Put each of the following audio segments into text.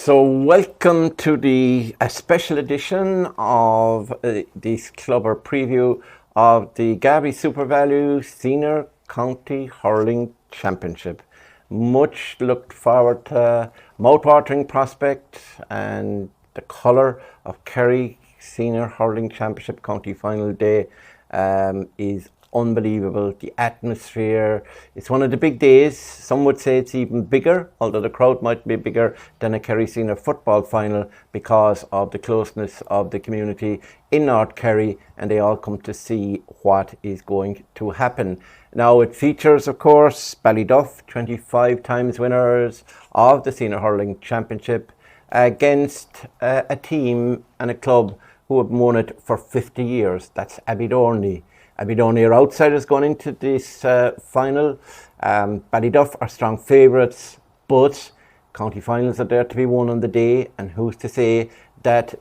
So welcome to a special edition of this clubber preview of the Garvey Super Value Senior County Hurling Championship. Much looked forward to, mouth-watering prospect, and the colour of Kerry Senior Hurling Championship County Final Day is unbelievable. The atmosphere, it's one of the big days. Some would say it's even bigger, although the crowd might be bigger than a Kerry Senior football final because of the closeness of the community in North Kerry, and they all come to see what is going to happen. Now it features, of course, Ballyduff, 25 times winners of the Senior Hurling Championship, against a team and a club who have won it for 50 years. That's Abbeydorney. Abbeydorney are outsiders going into this final. Ballyduff are strong favourites, but county finals are there to be won on the day, and who's to say that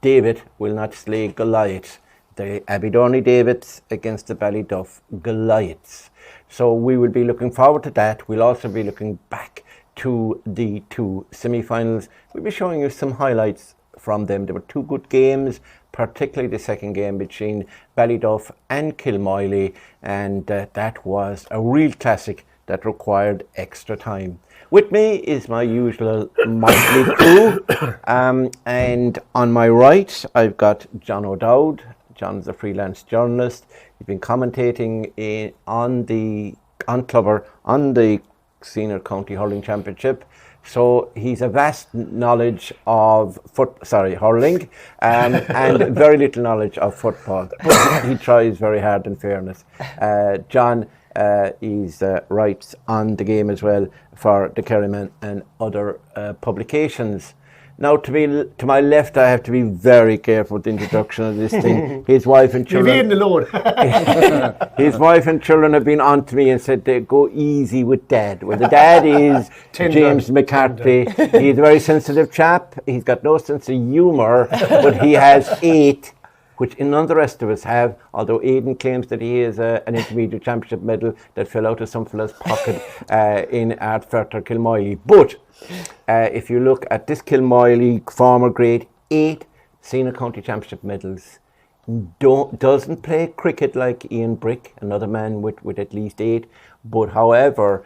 David will not slay Goliath? The Abbeydorney Davids against the Ballyduff Goliaths. So we will be looking forward to that. We'll also be looking back to the two semi-finals. We'll be showing you some highlights from them. There were two good games, particularly the second game between Ballyduff and Kilmoyley, and that was a real classic that required extra time. With me is my usual motley crew, and on my right I've got John O'Dowd. John's a freelance journalist. He's been commentating on the Senior County Hurling Championship. So he's a vast knowledge of hurling, and very little knowledge of football. But he tries very hard, in fairness. John writes on the game as well for the Kerryman and other publications. Now, to my left, I have to be very careful with the introduction of this thing. His wife and children. You've eaten the load. His wife and children have been on to me and said they go easy with Dad. Well, the dad is James McCarthy. He's a very sensitive chap. He's got no sense of humour, but he has 8, which none of the rest of us have, although Aidan claims that he has an intermediate championship medal that fell out of some fella's pocket in Ardferter Kilmoyley. But if you look at this Kilmoyley former grade, 8 Senior County Championship medals, doesn't play cricket like Ian Brick, another man with at least 8, but however,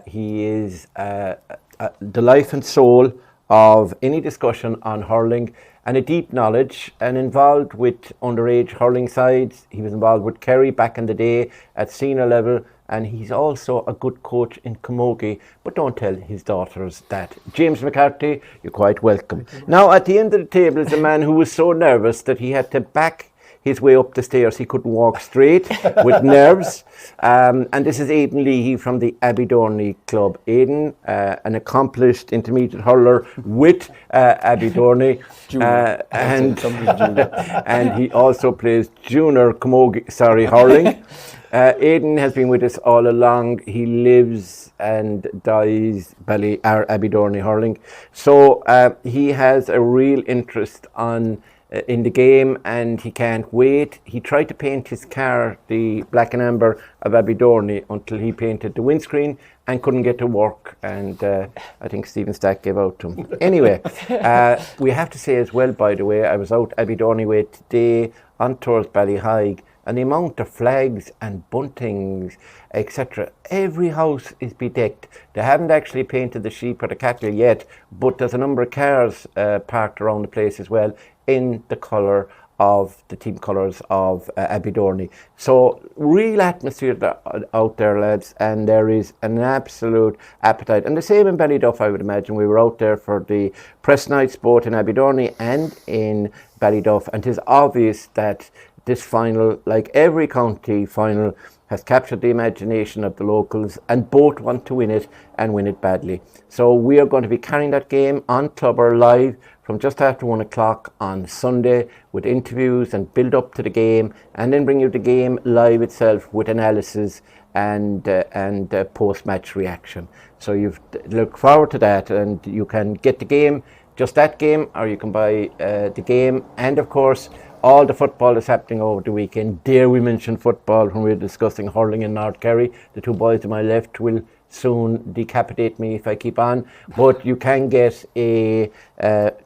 he is the life and soul of any discussion on hurling, and a deep knowledge, and involved with underage hurling sides. He was involved with Kerry back in the day at senior level, and he's also a good coach in Camogie, but don't tell his daughters that. James McCarthy, you're quite welcome. Now, at the end of the table is a man who was so nervous that he had to back his way up the stairs. He couldn't walk straight with nerves. And this is Aidan Leahy from the Abbeydorney Club. Aidan, an accomplished intermediate hurler with Abbeydorney. And he also plays junior hurling. Aidan has been with us all along. He lives and dies Abbeydorney hurling. So he has a real interest in the game, and he can't wait. He tried to paint his car the black and amber of Abbeydorney until he painted the windscreen and couldn't get to work, and I think Stephen Stack gave out to him. Anyway, we have to say as well, by the way, I was out Abbeydorney way today on towards Ballyhigh, and the amount of flags and buntings, etc. Every house is bedecked. They haven't actually painted the sheep or the cattle yet, but there's a number of cars parked around the place as well in the colour of the team colours of Abbeydorney. So real atmosphere out there, lads, and there is an absolute appetite. And the same in Ballyduff, I would imagine. We were out there for the press nights both in Abbeydorney and in Ballyduff, and it is obvious that this final, like every county final, has captured the imagination of the locals, and both want to win it and win it badly. So we are going to be carrying that game on Clubber live from just after 1 o'clock on Sunday, with interviews and build up to the game, and then bring you the game live itself with analysis and post-match reaction. So you look forward to that, and you can get the game, just that game, or you can buy the game, and of course all the football is happening over the weekend. Dare we mention football when we're discussing hurling in North Kerry? The two boys to my left will soon decapitate me if I keep on. But you can get a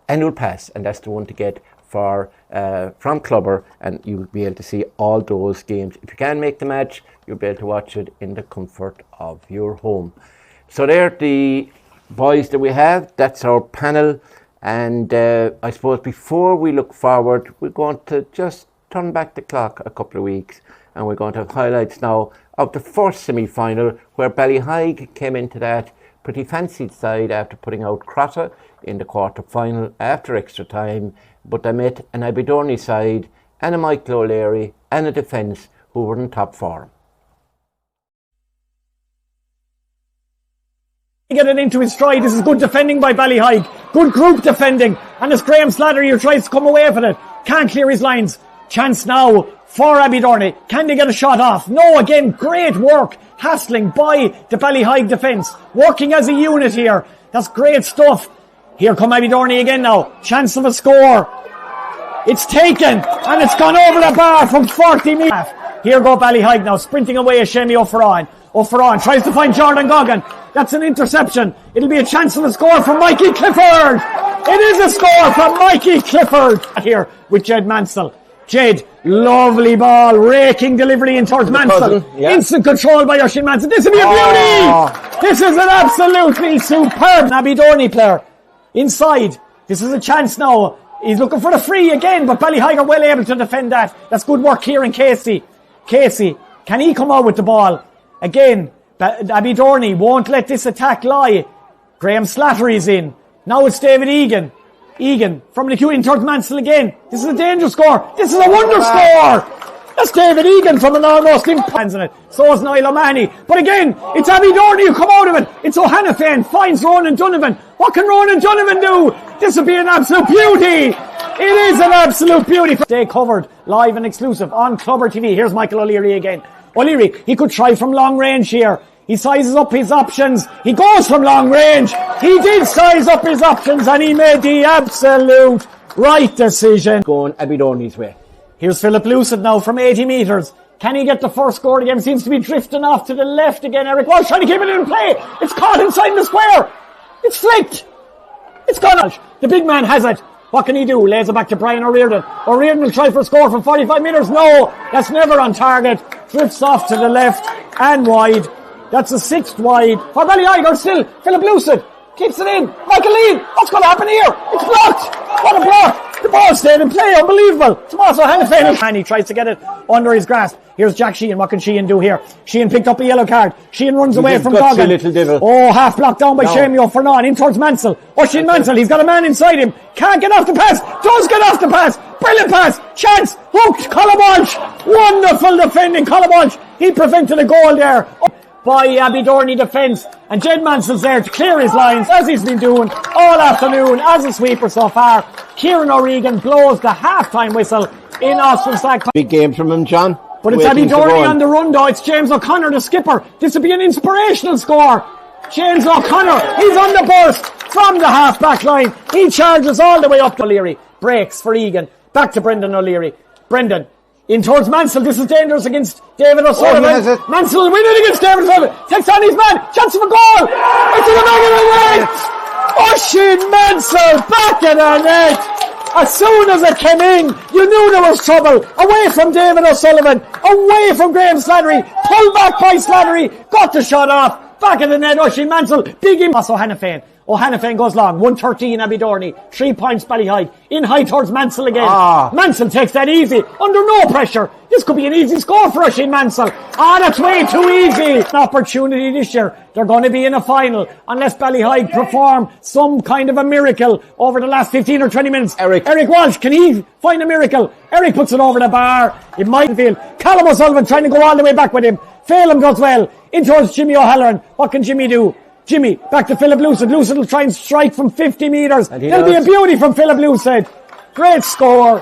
annual pass, and that's the one to get for from Clubber, and you'll be able to see all those games. If you can't make the match, you'll be able to watch it in the comfort of your home. So they're the boys that we have. That's our panel. And I suppose before we look forward, we're going to just turn back the clock a couple of weeks, and we're going to have highlights now of the first semi-final, where Ballyduff came into that pretty fancied side after putting out Crotta in the quarter-final after extra time, but they met an Abbeydorney side and a Michael O'Leary and a defence who were in top form. Get it into his stride. This is good defending by Ballyduff. Good group defending. And as Graham Slattery who tries to come away from it. Can't clear his lines. Chance now for Abbeydorney. Can they get a shot off? No, again, great work. Hassling by the Ballyduff defence. Working as a unit here. That's great stuff. Here come Abbeydorney again now. Chance of a score. It's taken. And it's gone over the bar from 40 metres. Here go Ballyduff now. Sprinting away as Shemi O'Ferran. O'Ferran tries to find Jordan Goggin. That's an interception. It'll be a chance of a score from Mikey Clifford. It is a score from Mikey Clifford. Here with Jed Mansell. Jed, lovely ball, raking delivery in towards Mansell. Yeah. Instant control by Oisin Mansell. This will be a beauty. This is an absolutely superb Abbeydorney player. Inside. This is a chance now. He's looking for the free again, but Ballyduff are well able to defend that. That's good work here in Casey. Casey, can he come out with the ball? Again, Abbeydorney won't let this attack lie. Graham Slattery's in. Now it's David Egan. Egan from the queue in towards Mansell again. This is a dangerous score. This is a wonder score. That's David Egan from an almost impossible in it. So is Niall O'Mahony. But again, it's Abbeydorney who come out of it. It's O'Hanafan finds Ronan Donovan. What can Ronan Donovan do? This will be an absolute beauty. It is an absolute beauty. Stay covered, live and exclusive on Clubber TV. Here's Michael O'Leary again. O'Leary, he could try from long range here. He sizes up his options. He goes from long range. He did size up his options and he made the absolute right decision. Going Abbeydorney's way. Here's Philip Lucid now from 80 metres. Can he get the first score again? Seems to be drifting off to the left again. Eric Walsh trying to keep it in play. It's caught inside the square. It's flicked. It's gone. The big man has it. What can he do? Lays it back to Brian O'Riordan. O'Riordan will try for a score from 45 metres. No, that's never on target. Drifts off to the left and wide. That's a sixth wide. For Ballyduff still. Philip Lucid keeps it in. Michael Lean. What's going to happen here? It's blocked. What a block. The ball stayed in play. Unbelievable. Tommaso Hanafan. And he tries to get it under his grasp. Here's Jack Sheehan. What can Sheehan do here? Sheehan picked up a yellow card. Sheehan runs away from Goggin. Little devil. Oh, half blocked down by Shemi O'Fernan. In towards Mansell. Oisin Mansell. He's got a man inside him. Can't get off the pass. Does get off the pass. Brilliant pass. Chance. Hooked. Colin Walsh. Wonderful defending. Colin Walsh. He prevented a goal there by Abbeydorney defence, and Jed Mansell's there to clear his lines as he's been doing all afternoon as a sweeper so far. Kieran O'Regan blows the half-time whistle in Austin Stag. Big game from him, John. But it's Abbeydorney on the run though. It's James O'Connor, the skipper. This would be an inspirational score. James O'Connor, he's on the burst from the half-back line. He charges all the way up to O'Leary. Breaks for Egan. Back to Brendan O'Leary. Brendan. In towards Mansell. This is dangerous against David O'Sullivan. Mansell will win it against David O'Sullivan. Takes on his man. Chance of a goal. It's another away. Oisin Mansell back in the net. As soon as it came in, you knew there was trouble. Away from David O'Sullivan. Away from Graham Slattery. Pulled back by Slattery. Got the shot off. Back in the net. Oisin Mansell. Big him. O'Hanafan. O'Hanafan goes long. 113 Abbeydorney. 3 points Ballyduff. In high towards Mansell again. Mansell takes that easy. Under no pressure. This could be an easy score for Oisin Mansell. That's way too easy. An opportunity this year. They're going to be in a final. Unless Ballyduff perform some kind of a miracle over the last 15 or 20 minutes. Eric Walsh, can he find a miracle? Eric puts it over the bar. It might feel. Callum O'Sullivan trying to go all the way back with him. Phelan does well. In towards Jimmy O'Halloran. What can Jimmy do? Jimmy, back to Philip Lucid. Lucid will try and strike from 50 metres. There'll be a beauty from Philip Lucid. Great score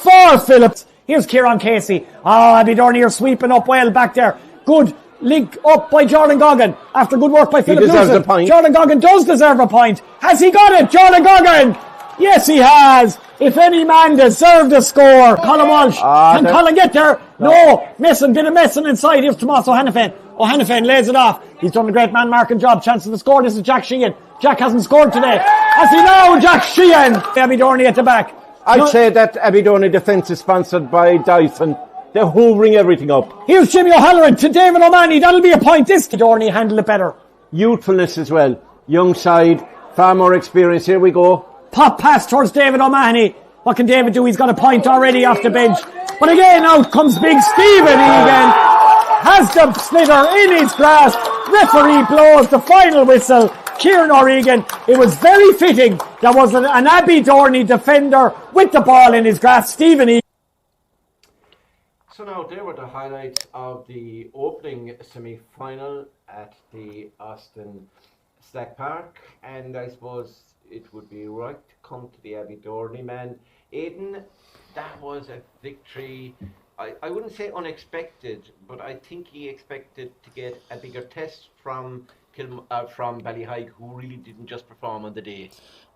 for Phillips. Here's Kieran Casey. Abbeydorney are sweeping up well back there. Good link up by Jordan Goggin. After good work by Philip Lucid. Jordan Goggin does deserve a point. Has he got it? Jordan Goggin! Yes, he has. If any man deserved a score. Colin Walsh. Can Colin get there? No. Messing, bit of messing inside. Here's Tommaso Hanafan. O'Hanafin lays it off. He's done a great man marking job. Chance to score. This is Jack Sheehan. Jack hasn't scored today. As he now, Jack Sheehan. Abbeydorney at the back. I'd say that Abbeydorney defence is sponsored by Dyson. They're hoovering everything up. Here's Jimmy O'Halloran to David O'Mahony. That'll be a point. This Abbeydorney handled it better. Youthfulness as well. Young side, far more experience. Here we go. Pop pass towards David O'Mahony. What can David do? He's got a point already off the bench. But again, out comes big Stephen Egan. Has the slitter in his grasp. Referee blows the final whistle. Kieran O'Regan. It was very fitting. There was an Abbeydorney defender with the ball in his grasp. Stephen Egan. So now there were the highlights of the opening semi-final at the Austin Stack Park, and I suppose it would be right to come to the Abbeydorney man. Aidan, that was a victory, I wouldn't say unexpected, but I think he expected to get a bigger test from Ballyhaig, who really didn't just perform on the day.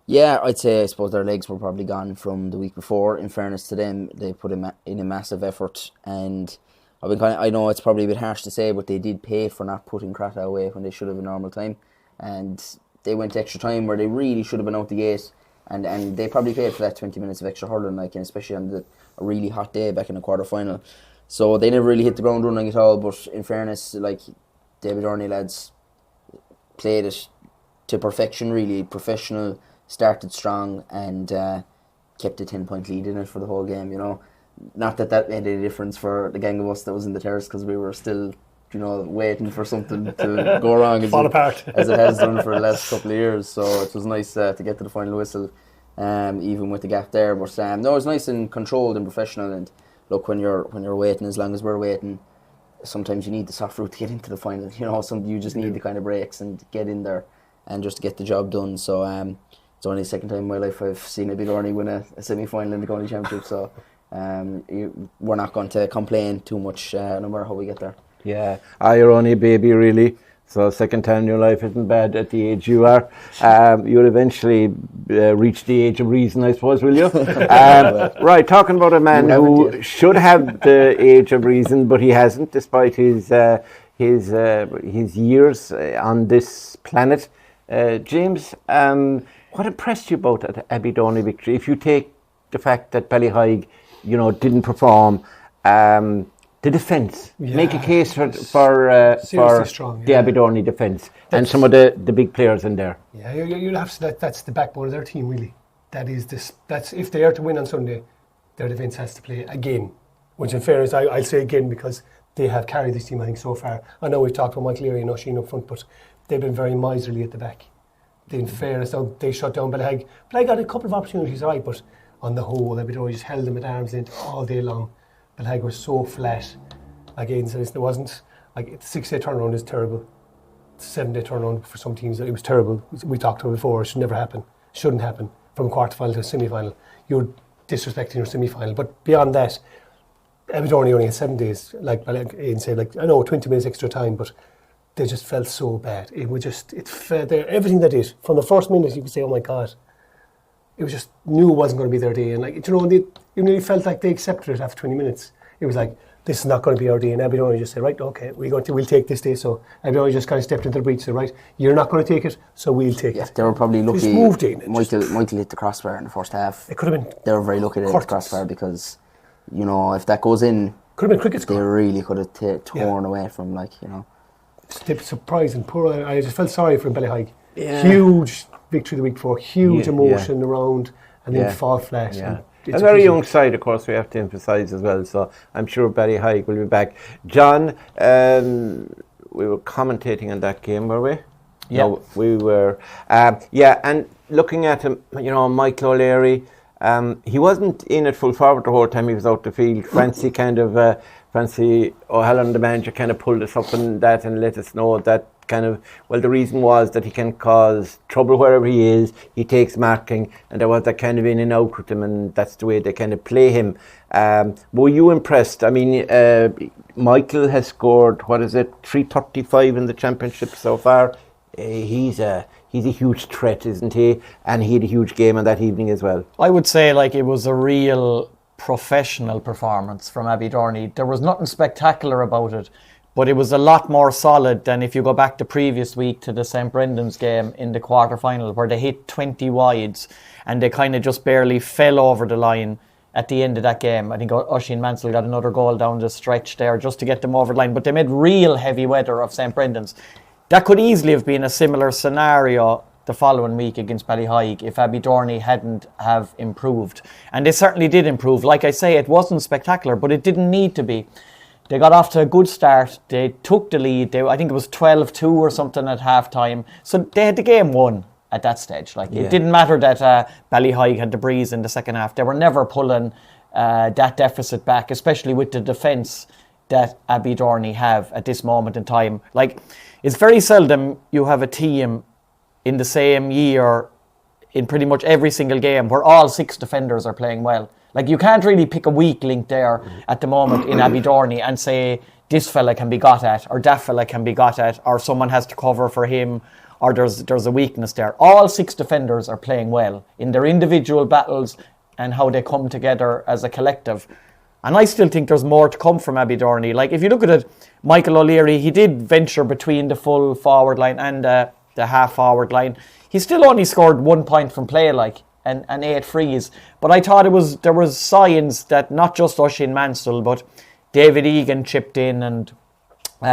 Yeah, I'd say I suppose their legs were probably gone from the week before. In fairness to them, they put in a massive effort, and I know it's probably a bit harsh to say, but they did pay for not putting Crata away when they should have in normal time, and they went extra time where they really should have been out the gate, and they probably paid for that 20 minutes of extra hurling, and especially on a really hot day back in the quarter final. So they never really hit the ground running at all. But in fairness, Abbeydorney lads played it to perfection, really professional. Started strong and kept a 10-point lead in it for the whole game, Not that made any difference for the gang of us that was in the terrace, because we were still, waiting for something to go wrong Fall apart. as it has done for the last couple of years. So it was nice to get to the final whistle, even with the gap there. But no, it was nice and controlled and professional. And look, when you're waiting, as long as we're waiting, sometimes you need the soft route to get into the final. You just need the kind of breaks and get in there and just to get the job done. So it's only the second time in my life I've seen Abbeydorney win a semi-final in the county championship, so we're not going to complain too much no matter how we get there. Yeah, you're only a baby really, so second time in your life isn't bad at the age you are. You'll eventually reach the age of reason, I suppose, will you? Right, talking about a man who should have the age of reason, but he hasn't, despite his years on this planet. James, what impressed you about the Abbeydorney victory? If you take the fact that Ballyhaig, didn't perform, the defence, make a case for strong, the Abbeydorney defence and some of the big players in there. Yeah, you'll have to. That's the backbone of their team, really. That's if they are to win on Sunday, their defence has to play again. Which, in fairness, I'll say again because they have carried this team, I think, so far. I know we've talked about Michael Leahy and Oisin up front, but they've been very miserly at the back. In fairness, they shut down Ballyhaig. Ballyhaig got a couple of opportunities, right, but on the whole, Abbeydorney just held them at arm's length all day long. Ballyhaig were so flat. Again, so it wasn't the 6-day turnaround is terrible. The 7-day turnaround for some teams, it was terrible. We talked about it before. It should never happen. Shouldn't happen from a quarter final to a semi-final. You're disrespecting your semi-final. But beyond that, Abbeydorney only had 7 days. Like Aidan said, I know 20 minutes extra time, but they just felt so bad. It felt there. Everything they did from the first minute, you could say, "Oh my God!" It was just knew it wasn't going to be their day, and you felt like they accepted it after 20 minutes. It was like, this is not going to be our day, and Abbeydorney just said, "Right, okay, we'll take this day." So Abbeydorney just kind of stepped into the breach and said, "Right, you're not going to take it, so we'll take it." They were probably lucky. Just moved in. Michael hit the crossbar in the first half. It could have been. They were very lucky to hit the crossbar because, if that goes in, could have been cricket score. They really could have torn away from It's surprising. Poor. I just felt sorry for Ballyhaig. Yeah. Huge victory the week before. Huge emotion around, and then fall flat. Yeah. A very young side, of course, we have to emphasise as well. So I'm sure Ballyhaig will be back. John, we were commentating on that game, were we? Yeah, no, we were. And looking at him, Michael O'Leary, he wasn't in at full forward the whole time he was out the field. Francie O'Halloran, the manager, kind of pulled us up on that and let us know that the reason was that he can cause trouble wherever he is. He takes marking, and there was that kind of in and out with him, and that's the way they kind of play him. Were you impressed? I mean, Michael has scored, 335 in the championship so far. He's a huge threat, isn't he? And he had a huge game on that evening as well. I would say it was a real professional performance from Abbeydorney. There was nothing spectacular about it, but it was a lot more solid than if you go back the previous week to the St. Brendan's game in the quarter-final, where they hit 20 wides and they kind of just barely fell over the line at the end of that game. I think Oisin Mansell got another goal down the stretch there just to get them over the line, but they made real heavy weather of St. Brendan's. That could easily have been a similar scenario the following week against Ballyhaig if Abbeydorney hadn't have improved. And they certainly did improve. Like I say, it wasn't spectacular, but it didn't need to be. They got off to a good start. They took the lead. I think it was 12-2 or something at half-time. So they had the game won at that stage. It didn't matter that Ballyhaig had the breeze in the second half. They were never pulling that deficit back, especially with the defence that Abbeydorney have at this moment in time. It's very seldom you have a team in the same year in pretty much every single game where all 6 defenders are playing well. You can't really pick a weak link there at the moment in Abbeydorney and say this fella can be got at or that fella can be got at or someone has to cover for him or there's a weakness there. All 6 defenders are playing well in their individual battles and how they come together as a collective. And I still think there's more to come from Abbeydorney. If you look at it, Michael O'Leary, he did venture between the full forward line and the half forward line. He still only scored 1 point from play, and 8 frees. But I thought there was signs that not just Oisin Mansell, but David Egan chipped in and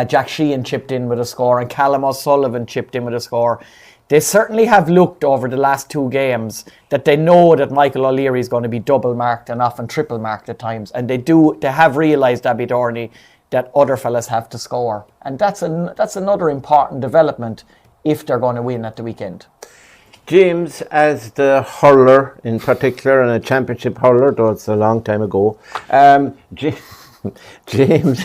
Jack Sheehan chipped in with a score and Callum O'Sullivan chipped in with a score. They certainly have looked over the last 2 games that they know that Michael O'Leary is going to be double marked and often triple marked at times. And they have realised, Abbeydorney, that other fellas have to score. And that's another important development if they're going to win at the weekend. James, as the hurler in particular, and a championship hurler, though it's a long time ago, James,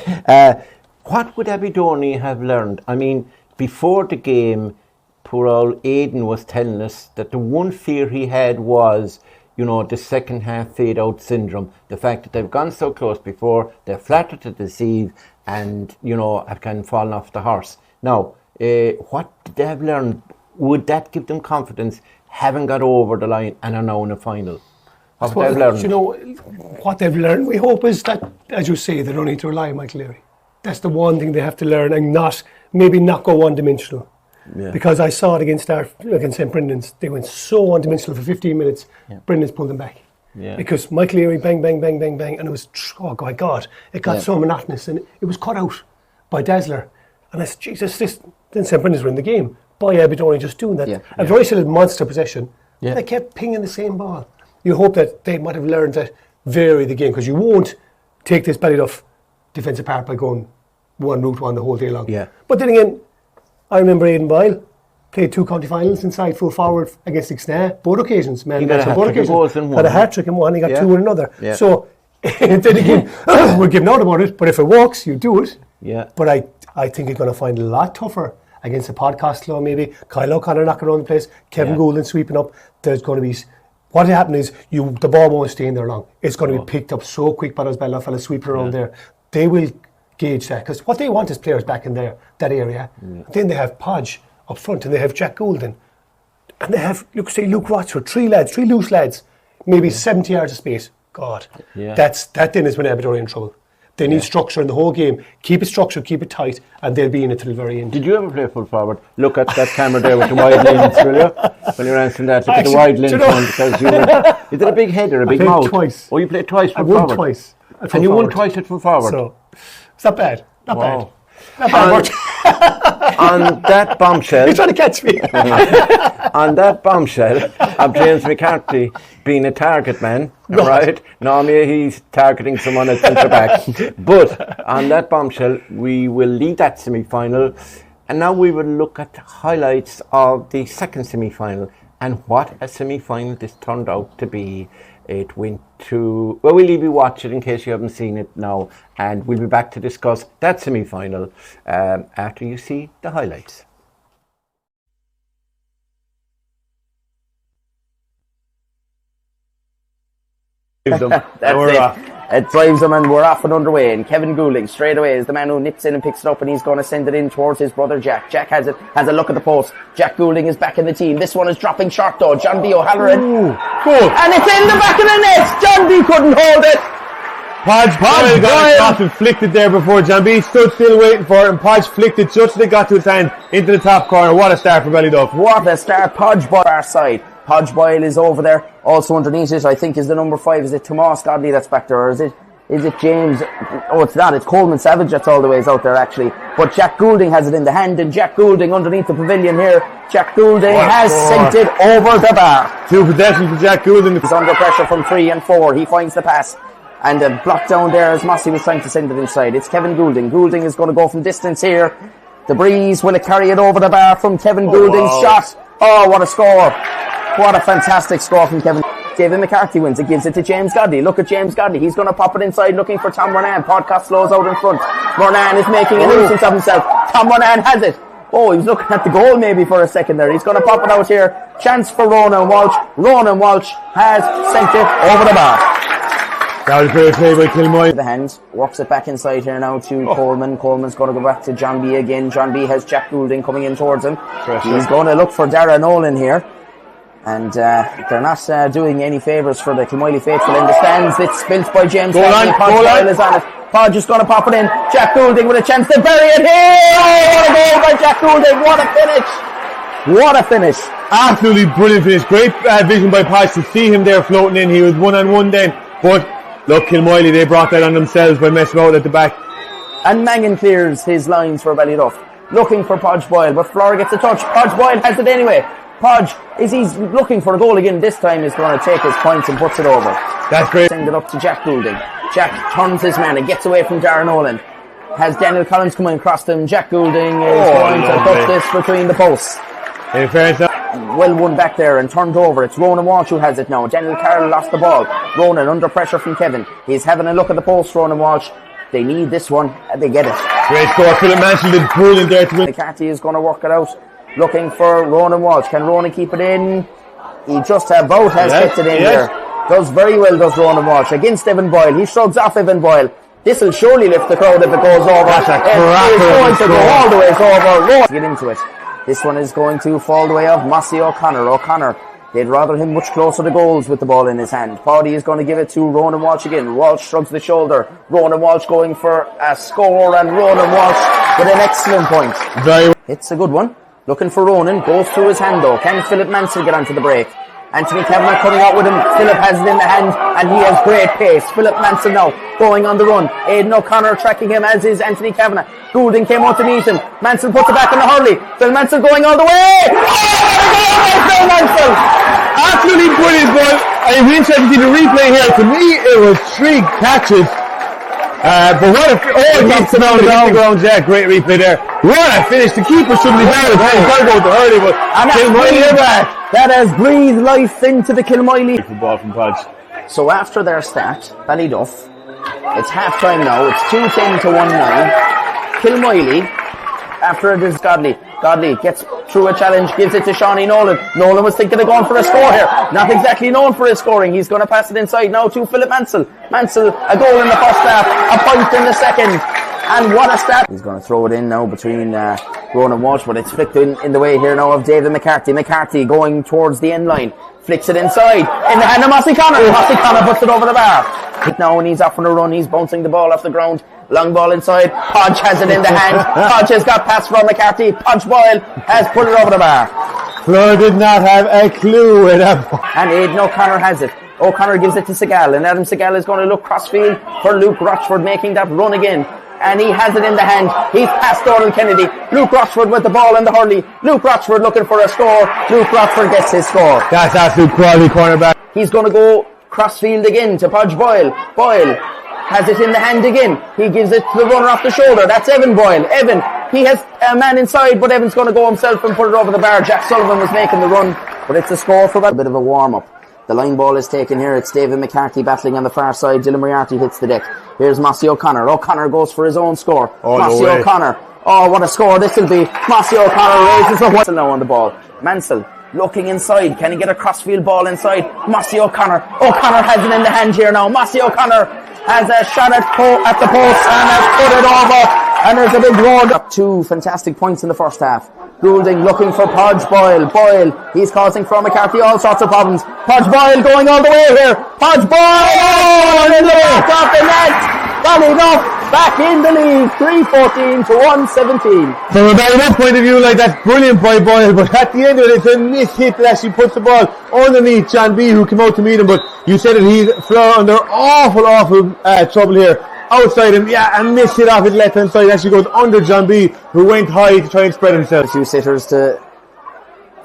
what would Abbeydorney have learned? I mean, before the game, poor old Aidan was telling us that the one fear he had was, the second half fade out syndrome. The fact that they've gone so close before, they're flattered to deceive and, have kind of fallen off the horse. Now, what did they have learned? Would that give them confidence, having got over the line and are now in a final? What they've learned? What they've learned, we hope, is that, as you say, they don't need to rely on Michael Leary. That's the one thing they have to learn and maybe not go one-dimensional. Yeah. Because I saw it against St. Brendan's. They went so one-dimensional for 15 minutes. Yeah. Brendan's pulled them back. Yeah. Because Michael Leary, bang, bang, bang, bang, bang, and it was, oh my God, it got so monotonous and it was cut out by Dazzler. And I said, Jesus, then St. Brendan's were in the game. By Abbeydorney just doing that. Yeah. A very solid monster possession. Yeah. They kept pinging the same ball. You hope that they might have learned that vary the game, because you won't take this Ballyduff defence apart by going one route one the whole day long. Yeah. But then again, I remember Aidan Boyle played 2 county finals inside full forward against Ixna, both occasions. Man, both occasions. Had a hat-trick in one, he got 2 in another. Yeah. So, then again, we're giving out about it, but if it works, you do it. Yeah. But I think you're going to find it a lot tougher against a podcast club, maybe. Kyle O'Connor knocking around the place, Kevin Goulding sweeping up. There's going to be... What will happen is the ball won't stay in there long. It's going to be picked up so quick by those Ballyduff fellas sweeping around there. They will gauge that, because what they want is players back in that area. Then they have Podge up front and they have Jack Goulding. And they have, Luke Rochford, 3 loose lads, maybe 70 yards of space. God, that then is when Abbeydorney are in trouble. They need structure in the whole game. Keep it structured, keep it tight, and they'll be in it till the very end. Did you ever play full forward? Look at that camera there with the wide lens, will you? When you're answering that, look at the wide lens one, because you did a big head or a big mouth. Twice. Oh, you played twice full forward? I won twice. And you won twice at full forward? So, it's not bad. Not bad. On that bombshell... You're trying to catch me. On that bombshell of James McCarthy being a target man, right? Normally he's targeting someone at centre back. But on that bombshell, we will lead that semi-final. And now we will look at highlights of the second semi-final. And what a semi-final this turned out to be. It went to... Well, we'll leave you watch it in case you haven't seen it now. And we'll be back to discuss that semi-final after you see the highlights. It drives them, and we're off and underway. And Kevin Goulding straight away is the man who nips in and picks it up, and he's going to send it in towards his brother Jack. Jack has it, has a look at the post. Jack Goulding is back in the team. This one is dropping short though. John B. O'Halloran. And it's in the back of the net. John B. couldn't hold it. Podge got it across and flicked it there before John B stood still waiting for it, and Podge flicked it just as it got to his hand into the top corner. What a start for Ballyduff. What a start. Podge Boyle our side. Podge Boyle is over there. Also underneath it, I think, is the number 5. Is it Tomas Godley that's back there, or is it James? Oh, it's not. It's Coleman Savage that's all the ways out there, actually. But Jack Goulding has it in the hand, and Jack Goulding underneath the pavilion here. Jack Goulding has sent it over the bar. 2 possessions for Jack Goulding. He's under pressure from 3 and 4. He finds the pass. And a block down there as Mossy was trying to send it inside. It's Kevin Goulding. Goulding is going to go from distance here. The breeze, will it carry it over the bar from Kevin Goulding's shot? Oh, what a score. What a fantastic score from Kevin. David McCarthy wins it, gives it to James Godley. Look at James Godley. He's going to pop it inside looking for Tom Ronan. Podcast slows out in front. Ronan is making a nuisance of himself. Tom Ronan has it. Oh, he was looking at the goal maybe for a second there. He's going to pop it out here. Chance for Ronan Walsh. Ronan Walsh has sent it over the bar. That was great play by Kilmoy. The hand works it back inside here now to Coleman. Coleman's going to go back to John B again. John B has Jack Goulding coming in towards him. He's going to look for Dara Nolan here. And they're not doing any favours for the Kilmoy faithful in the stands. It's built by James Godley. Podge is on it. Podge is going to pop it in. Jack Goulding with a chance to bury it here. Oh, what a goal by Jack Goulding. What a finish. What a finish. Absolutely brilliant finish. Great vision by Podge to see him there floating in. He was 1-on-1 then. But look, Kilmoy, they brought that on themselves by messing out at the back. And Mangan clears his lines for Ballyduff. Looking for Podge Boyle, but Flora gets a touch. Podge Boyle has it anyway. Podge, he's looking for a goal again. This time he's going to take his points and puts it over. That's great. Send it up to Jack Goulding. Jack turns his man and gets away from Darren Nolan. Has Daniel Collins coming across him. Jack Goulding is going to put this between the posts. In fairness, well won back there and turned over. It's Ronan Walsh who has it now. Daniel Carroll lost the ball. Ronan under pressure from Kevin. He's having a look at the post, Ronan Walsh. They need this one and they get it. great score. Philip Mansell did brilliant there to win. McCarthy is going to work it out. Looking for Ronan Walsh. Can Ronan keep it in? He just about has kept it in there. Does very well, does Ronan Walsh. Against Evan Boyle. He shrugs off Evan Boyle. This will surely lift the crowd if it goes over. That's a It's going to go all the way over. Get into it. This one is going to fall the way of Mossy O'Connor. O'Connor, they'd rather him much closer to goals with the ball in his hand. Pawdy is going to give it to Ronan Walsh again. Walsh shrugs the shoulder. Ronan Walsh going for a score, and Ronan Walsh with an excellent point. It's a good one. Looking for Ronan, goes through his hand though. Can Philip Mansell get onto the break? Anthony Kavanagh coming out with him. Philip has it in the hand and he has great pace. Philip Mansell now going on the run. Aidan O'Connor tracking him, as is Anthony Kavanagh. Goulding came out to meet him. Mansell puts it back on the hurley. Phil Mansell going all the way. Phil Mansell! Absolutely brilliant goal. I'm interested to see the replay here. To me, it was 3 catches. But what a keeps it on the ground, Jack. Great replay there. What a finish. The keeper should be there. He's got to go to Hurley, but Kilmoy back. That has breathed life into the Kilmoy. Football from Podge. So after their start, Ballyduff, it's half time now. It's 2-10 to 1-9. Kilmoy, after it is Godley. Godley gets through a challenge, gives it to Shawnee Nolan. Nolan was thinking of going for a score here. Not exactly known for his scoring. He's going to pass it inside now to Philip Mansell. Mansell, a goal in the first half, a point in the second. And what a start. He's going to throw it in now between Ronan Walsh, but it's flicked in the way here now of David McCarthy. McCarthy going towards the end line. Flicks it inside. In the hand of Mossy Connor. Mossy Connor puts it over the bar. Now when he's off on a run, he's bouncing the ball off the ground. Long ball inside. Podge has it in the hand. Podge has got past from McCarthy. Podge Boyle has put it over the bar. Fleur did not have a clue where that ball. And Aidan O'Connor has it. O'Connor gives it to Segal, and Adam Segal is going to look crossfield for Luke Rochford making that run again. And he has it in the hand. He's past Donald Kennedy. Luke Rochford with the ball in the hurley. Luke Rochford looking for a score. Luke Rochford gets his score. That's absolute quality cornerback. He's going to go crossfield again to Podge Boyle. Boyle has it in the hand again. He gives it to the runner off the shoulder. That's Evan Boyle. Evan, he has a man inside, but Evan's going to go himself and put it over the bar. Jack Sullivan was making the run, but it's a score for a bit of a warm-up. The line ball is taken here. It's David McCarthy battling on the far side. Dylan Moriarty hits the deck. Here's Mossy O'Connor. O'Connor goes for his own score. Mossy O'Connor. Oh, what a score this will be. Mossy O'Connor raises the Mansell now on the ball. Mansell looking inside. Can he get a crossfield ball inside? Mossy O'Connor. O'Connor has it in the hand here now. Mossy O'Connor has a shot at the post and has put it over. And there's a big road up. 2 fantastic points in the first half. Goulding looking for Podge Boyle. He's causing for McCarthy all sorts of problems. Podge Boyle going all the way here. Podge Boyle! Oh, and in the back of the net. Ballyduff back in the lead. 3-14 to 1-17. From a Ballyduff point of view, like, that's brilliant by Boyle, but at the end of it, it's a miss hit that actually puts the ball underneath John B, who came out to meet him, but you said that he's under awful trouble here. Outside him, and missed it off his left hand side. Actually goes under John B, who went high to try and spread himself. 2 sitters to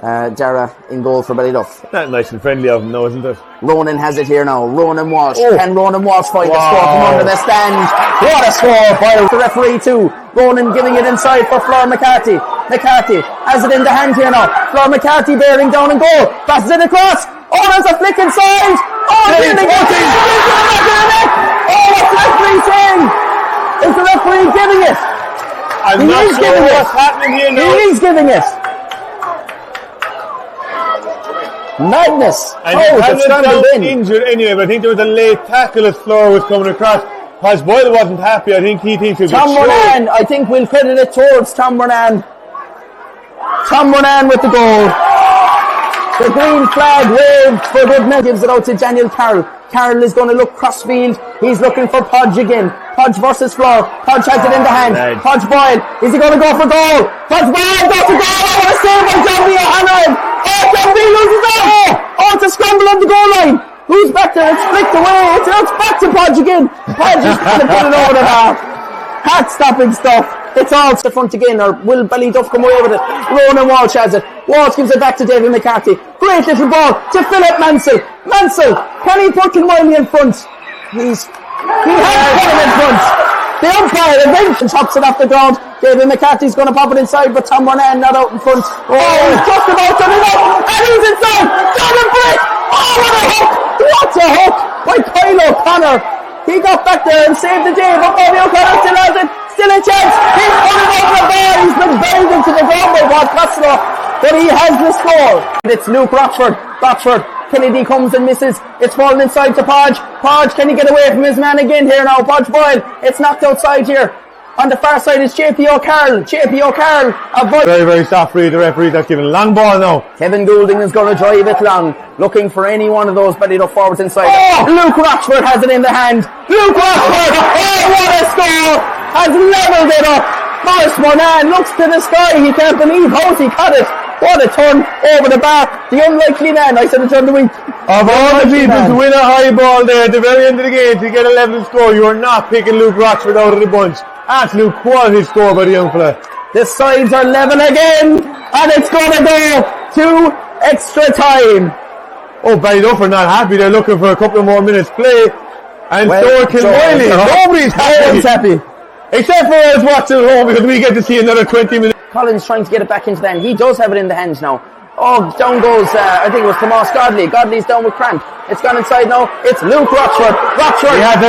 Dara in goal for Ballyduff. Not nice and friendly of him, no, isn't it? Ronan has it here now. Ronan Walsh. Can Ronan Walsh find a score from under the stand? What a score by the referee too. Ronan giving it inside for Flor McCarthy. McCarthy has it in the hand here now. Flor McCarthy bearing down and goal. Passes it across. Oh, there's a flick inside. Oh, nearly got it. Oh, what's the referee saying? Is the referee giving it? I'm not sure what's happening here now. He is giving it. Madness. And he hasn't injured anyway, but I think there was a late tackle as Flora was coming across. Podge Boyle wasn't happy. I think he thinks it was Tom Moran. I think we'll credit it towards Tom Moran. Tom Moran with the goal. The green flag waved for Goodman. Gives it out to Daniel Carroll. Carroll is going to look crossfield. He's looking for Podge again. Podge versus Flor. Podge has it in the hand. Podge Boyle. Is he going to go for goal? Podge Boyle got to goal. Oh, what a save by John B. O'Hanlon. Oh, John B. loses it. Oh, it's a scramble on the goal line. Who's back there? It's flicked away. It's back to Podge again. Podge is going to put it over the bar. Heart-stopping stuff. It's all to the front again, or will Ballyduff come away with it? Ronan Walsh has it. Walsh gives it back to David McCarthy. Great little ball to Philip Mansell. Mansell, can he put Kilmiley in front? He has put him in front. The umpire eventually chops it off the ground. David McCarthy's going to pop it inside, but Tom Moran not out in front. Oh, he's just about done it up, and he's inside. Jordan Brick. Oh, what a hook! What a hook by Kyle O'Connor. He got back there and saved the day, but Bobby O'Connor still has it. Still a chance. He's put it over the bar. He's been buried into the ground by Rod Costello, but he has the score. It's Luke Rochford. Kennedy comes and misses. It's fallen inside to Podge. Podge, can he get away from his man again here now? Podge Boyle. It's knocked outside here. On the far side is JP O'Carroll. Very, very soft read. The referee that's giving a long ball now. Kevin Goulding is going to drive it long, looking for any one of those Ballyduff forwards inside. Oh! Luke Rochford has it in the hand. Luke Rochford! Oh, what a score! Has levelled it up. Morris Moran looks to the sky. He can't believe how he caught it. What a turn over the bar. The unlikely man, I said it during the week. Of all the people to win a high ball there at the very end of the game to get a level score, you are not picking Luke Rochford out of the bunch. Absolute quality score by the young fella. The sides are level again, and it's going to go to extra time. Oh, Ballyduff are not happy. They're looking for a couple of more minutes play. And so are Kilmiley. Nobody's happy. Except for us watching at home, because we get to see another 20 minutes. Collins trying to get it back into the hand. He does have it in the hands now. Oh, down goes, I think it was Tomas Godley. Godley's down with cramp. It's gone inside now. It's Luke Rochford.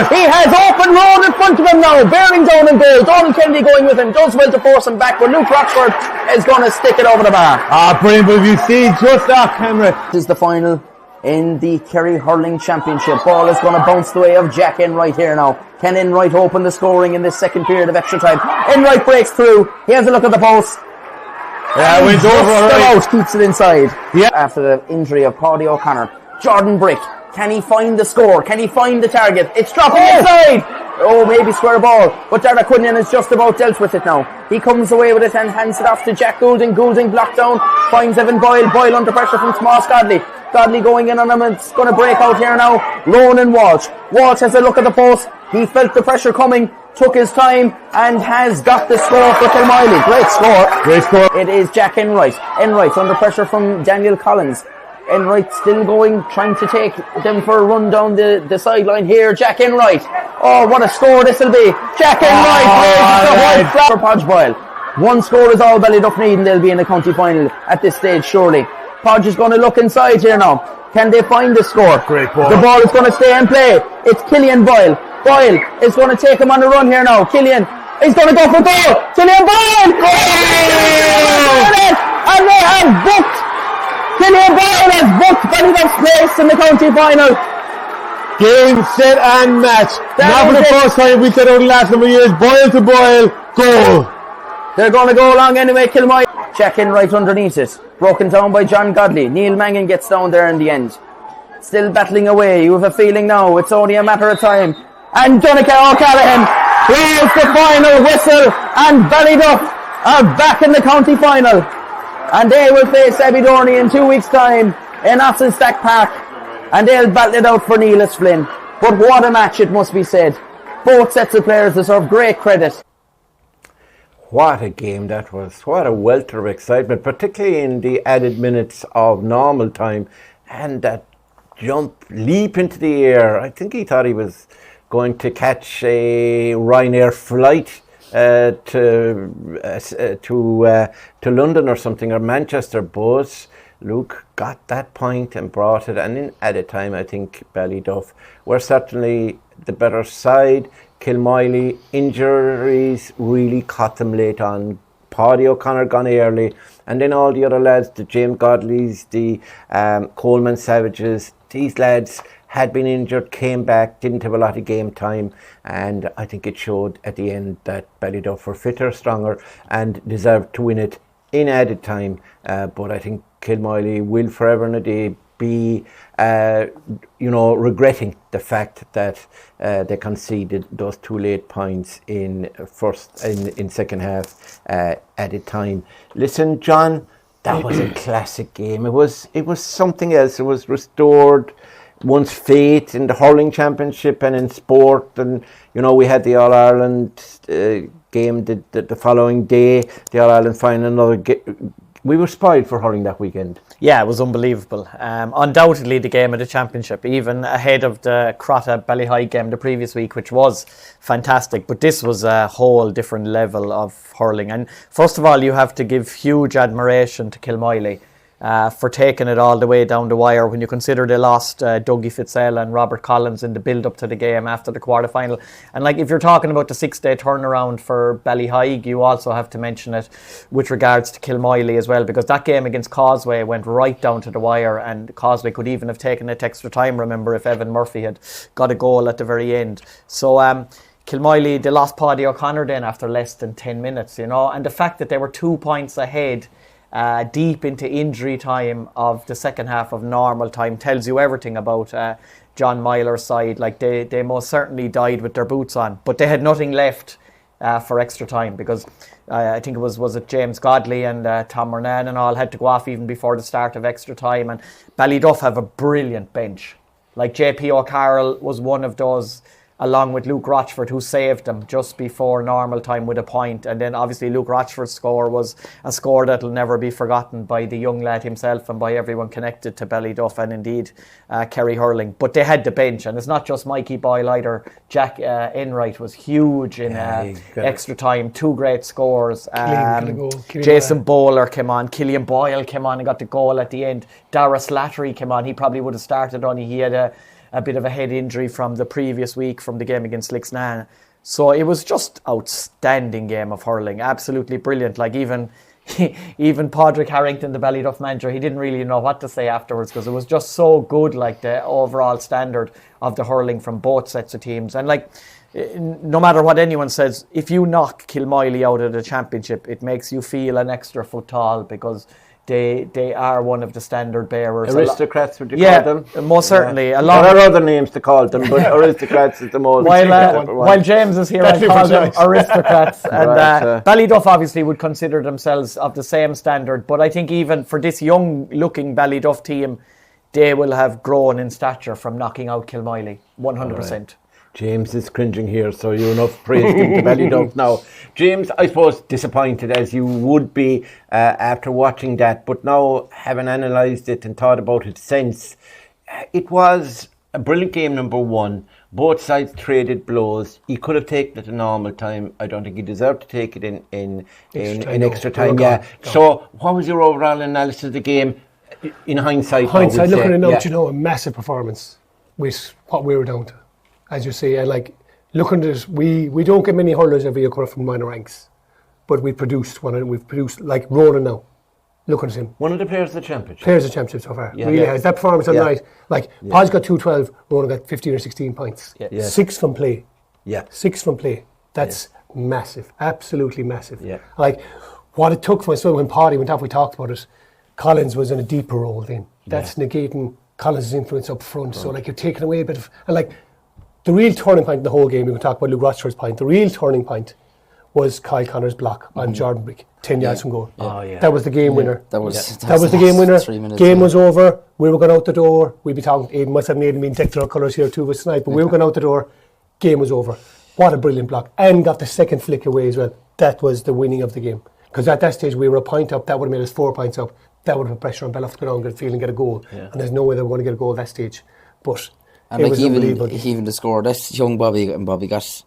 He has open road in front of him now. Bearing down and goal. Donald Kennedy going with him. Does well to force him back, but Luke Rochford is going to stick it over the bar. Brilliant. But you see just off camera. This is the final in the Kerry Hurling Championship. Ball is going to bounce the way of Jack Enright here now. Can Enright open the scoring in this second period of extra time? Enright breaks through. He has a look at the post. Yeah, went over out, keeps it inside. Yeah. After the injury of Paddy O'Connor. Jordan Brick. Can he find the score? Can he find the target? It's dropping inside. Oh, maybe square ball. But Dara Quinlan has just about dealt with it now. He comes away with it and hands it off to Jack Goulding. Goulding blocked down. Finds Evan Boyle. Boyle under pressure from Tomas Godley. Godley going in on him. It's going to break out here now. Ronan Walsh. Walsh has a look at the post. He felt the pressure coming. Took his time and has got the score for Kilmiley. Great score. It is Jack Enright. Enright under pressure from Daniel Collins. Enright still going, trying to take them for a run down the sideline here. Jack Enright. Oh, what a score this will be. Jack Enright for Podge Boyle. One score is all Ballyduff need and they'll be in the county final at this stage, surely. Podge is going to look inside here now. Can they find the score? Great ball. The ball is going to stay in play. It's Killian Boyle. Boyle is going to take him on the run here now. Killian is going to go for goal. Killian Boyle! Goal! And they have booked. Killian Boyle has booked Ballyduff's place in the county final. Game, set and match. Not for the first time we said over the last number of years. Boil to boil. Goal. They're going to go along anyway. Kilmoy check in right underneath it. Broken down by John Godley. Neil Mangan gets down there in the end. Still battling away. You have a feeling now it's only a matter of time. And Donegal O'Callaghan blows the final whistle, and Ballyduff are back in the county final. And they will face Abbeydorney in 2 weeks' time in Austin Stack Park. And they'll battle it out for Neelis Flynn. But what a match, it must be said. Both sets of players deserve great credit. What a game that was. What a welter of excitement, particularly in the added minutes of normal time. And that leap into the air. I think he thought he was going to catch a Ryanair flight to London or something, or Manchester, but Luke got that point and brought it. And in added time, I think Ballyduff were certainly the better side. Kilmoyley injuries really caught them late on. Paddy O'Connor gone early, and then all the other lads, the James Godleys, the Coleman Savages, these lads had been injured, came back, didn't have a lot of game time, and I think it showed at the end that Ballyduff were fitter, stronger, and deserved to win it in added time. But I think Kilmoyley will forever and a day be, regretting the fact that they conceded those 2 late points in second half added time. Listen, John, that was a classic game. It was something else. It was restored one's faith in the hurling championship and in sport. And we had the All Ireland game the following day, the All Ireland final. We were spoiled for hurling that weekend. Yeah, it was unbelievable. Undoubtedly the game of the championship, even ahead of the Crotta Ballyhy game the previous week, which was fantastic. But this was a whole different level of hurling. And first of all, you have to give huge admiration to Kilmoyley for taking it all the way down the wire. When you consider they lost Dougie Fitzell and Robert Collins in the build-up to the game after the quarter-final. And if you're talking about the 6-day turnaround for Ballyhy, you also have to mention it with regards to Kilmoyley as well, because that game against Causeway went right down to the wire, and Causeway could even have taken it extra time, remember, if Evan Murphy had got a goal at the very end. So Kilmoyley, they lost Paddy O'Connor then after less than 10 minutes, and the fact that they were 2 points ahead deep into injury time of the second half of normal time tells you everything about John Myler's side. They most certainly died with their boots on, but they had nothing left for extra time, because I think it was it James Godley and Tom Murnan and all had to go off even before the start of extra time. And Ballyduff have a brilliant bench. JP O'Carroll was one of those, along with Luke Rochford, who saved them just before normal time with a point. And then obviously Luke Rochford's score was a score that'll never be forgotten by the young lad himself and by everyone connected to Ballyduff and indeed Kerry hurling. But they had the bench, and it's not just Mikey Boyle either. Jack Enright was huge in extra time, 2 great scores. Jason Bowler came on, Killian Boyle came on and got the goal at the end. Dara Slattery came on. He probably would have started, only he had a bit of a head injury from the previous week from the game against Lixnan. So it was just outstanding game of hurling, absolutely brilliant. Even Padraig Harrington, the Ballyduff manager, he didn't really know what to say afterwards, because it was just so good, the overall standard of the hurling from both sets of teams. And no matter what anyone says, if you knock Kilmoyley out of the championship, it makes you feel an extra foot tall, because they are one of the standard bearers. Aristocrats, would you call them? Yeah, most certainly. There are other names to call them, but aristocrats is the most. While James is here, I call them aristocrats. And Ballyduff obviously would consider themselves of the same standard, but I think even for this young-looking Ballyduff team, they will have grown in stature from knocking out Kilmoyley, 100%. Right. James is cringing here, so you enough praise him to Ballyduff now. James, I suppose disappointed as you would be after watching that, but now having analysed it and thought about it since, it was a brilliant game, number one. Both sides traded blows. He could have taken it in normal time. I don't think he deserved to take it in extra time. Yeah. So, what was your overall analysis of the game in hindsight? Looking at it now, a massive performance with what we were down to. As you say, looking at it, we don't get many hurlers every year coming from minor ranks, but we've produced like Ronan now. looking at him. One of the players of the championship. Players of the championship so far. Yeah. Really Yeah. has. That performance on Yeah. night. Like, Podge got 212, Ronan got 15 or 16 points. Yeah. 6 from play. Yeah. 6 from play. That's massive. Absolutely massive. Yeah. Like, what it took for us when Paddy went off, we talked about it. Collins was in a deeper role then. That's negating Collins' influence up front. So, like, you're taking away a bit of... And, like, the real turning point in the whole game, we can talk about Luke Rochford's point, the real turning point was Kyle Connor's block on Jordan Brick, 10 yards from goal. Oh, yeah. That was the game winner. That was the game winner. 3 minutes. Game was over. We were going out the door. We'd be talking, Aidan, myself and Aidan being decked in our colours here, 2 of us tonight, but we were going out the door. Game was over. What a brilliant block. And got the second flick away as well. That was the winning of the game. Because at that stage, we were a point up. That would have made us 4 points up. That would have put pressure on Ballyduff to go down, get a field and get a goal. Yeah. And there's no way they were going to get a goal at that stage. But And it like was unbelievable. even the score, this young Bobby got.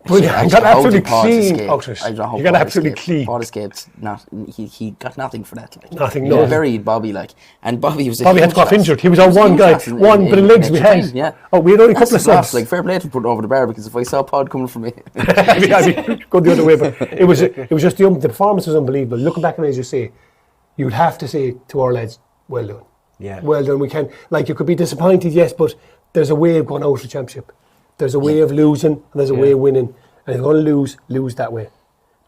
Brilliant. Actually, He got how absolutely did Pod clean escape? out of it. I don't know how He got Pod absolutely escaped. clean. Pod escaped. He got nothing for that. Like. Nothing, He no. buried Bobby like, and Bobby was. Bobby had to go off injured. He was on one guy, one bit of legs we had. Yeah. Oh, we had only a couple of That's subs. like fair play to put it over the bar, because if I saw Pod coming from me, I'd be go the other way. But it was just the performance was unbelievable. Looking back on it, as you say, you'd have to say to our lads, well done. Yeah. Well done. We can, like, you could be disappointed, yes, but there's a way of going out of the championship. There's a way of losing, and there's a way of winning. And if you're going to lose that way.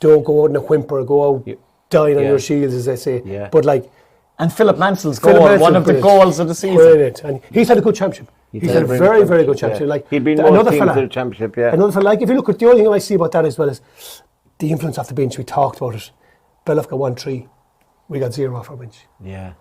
Don't go out in a whimper, go out dying on your shields, as they say. Yeah. But like, And Philip Mansell's goal, Philip Mansell, one of the brilliant. goals of the season. Brilliant. And he's had a good championship. He's had a very, very good championship. Like, he'd been another most teams fella, in the championship, yeah. Another fella, like, if you look at the only thing I see about that as well is the influence off the bench. We talked about it. Ballyduff got 1-3. We got 0 off our bench. Yeah.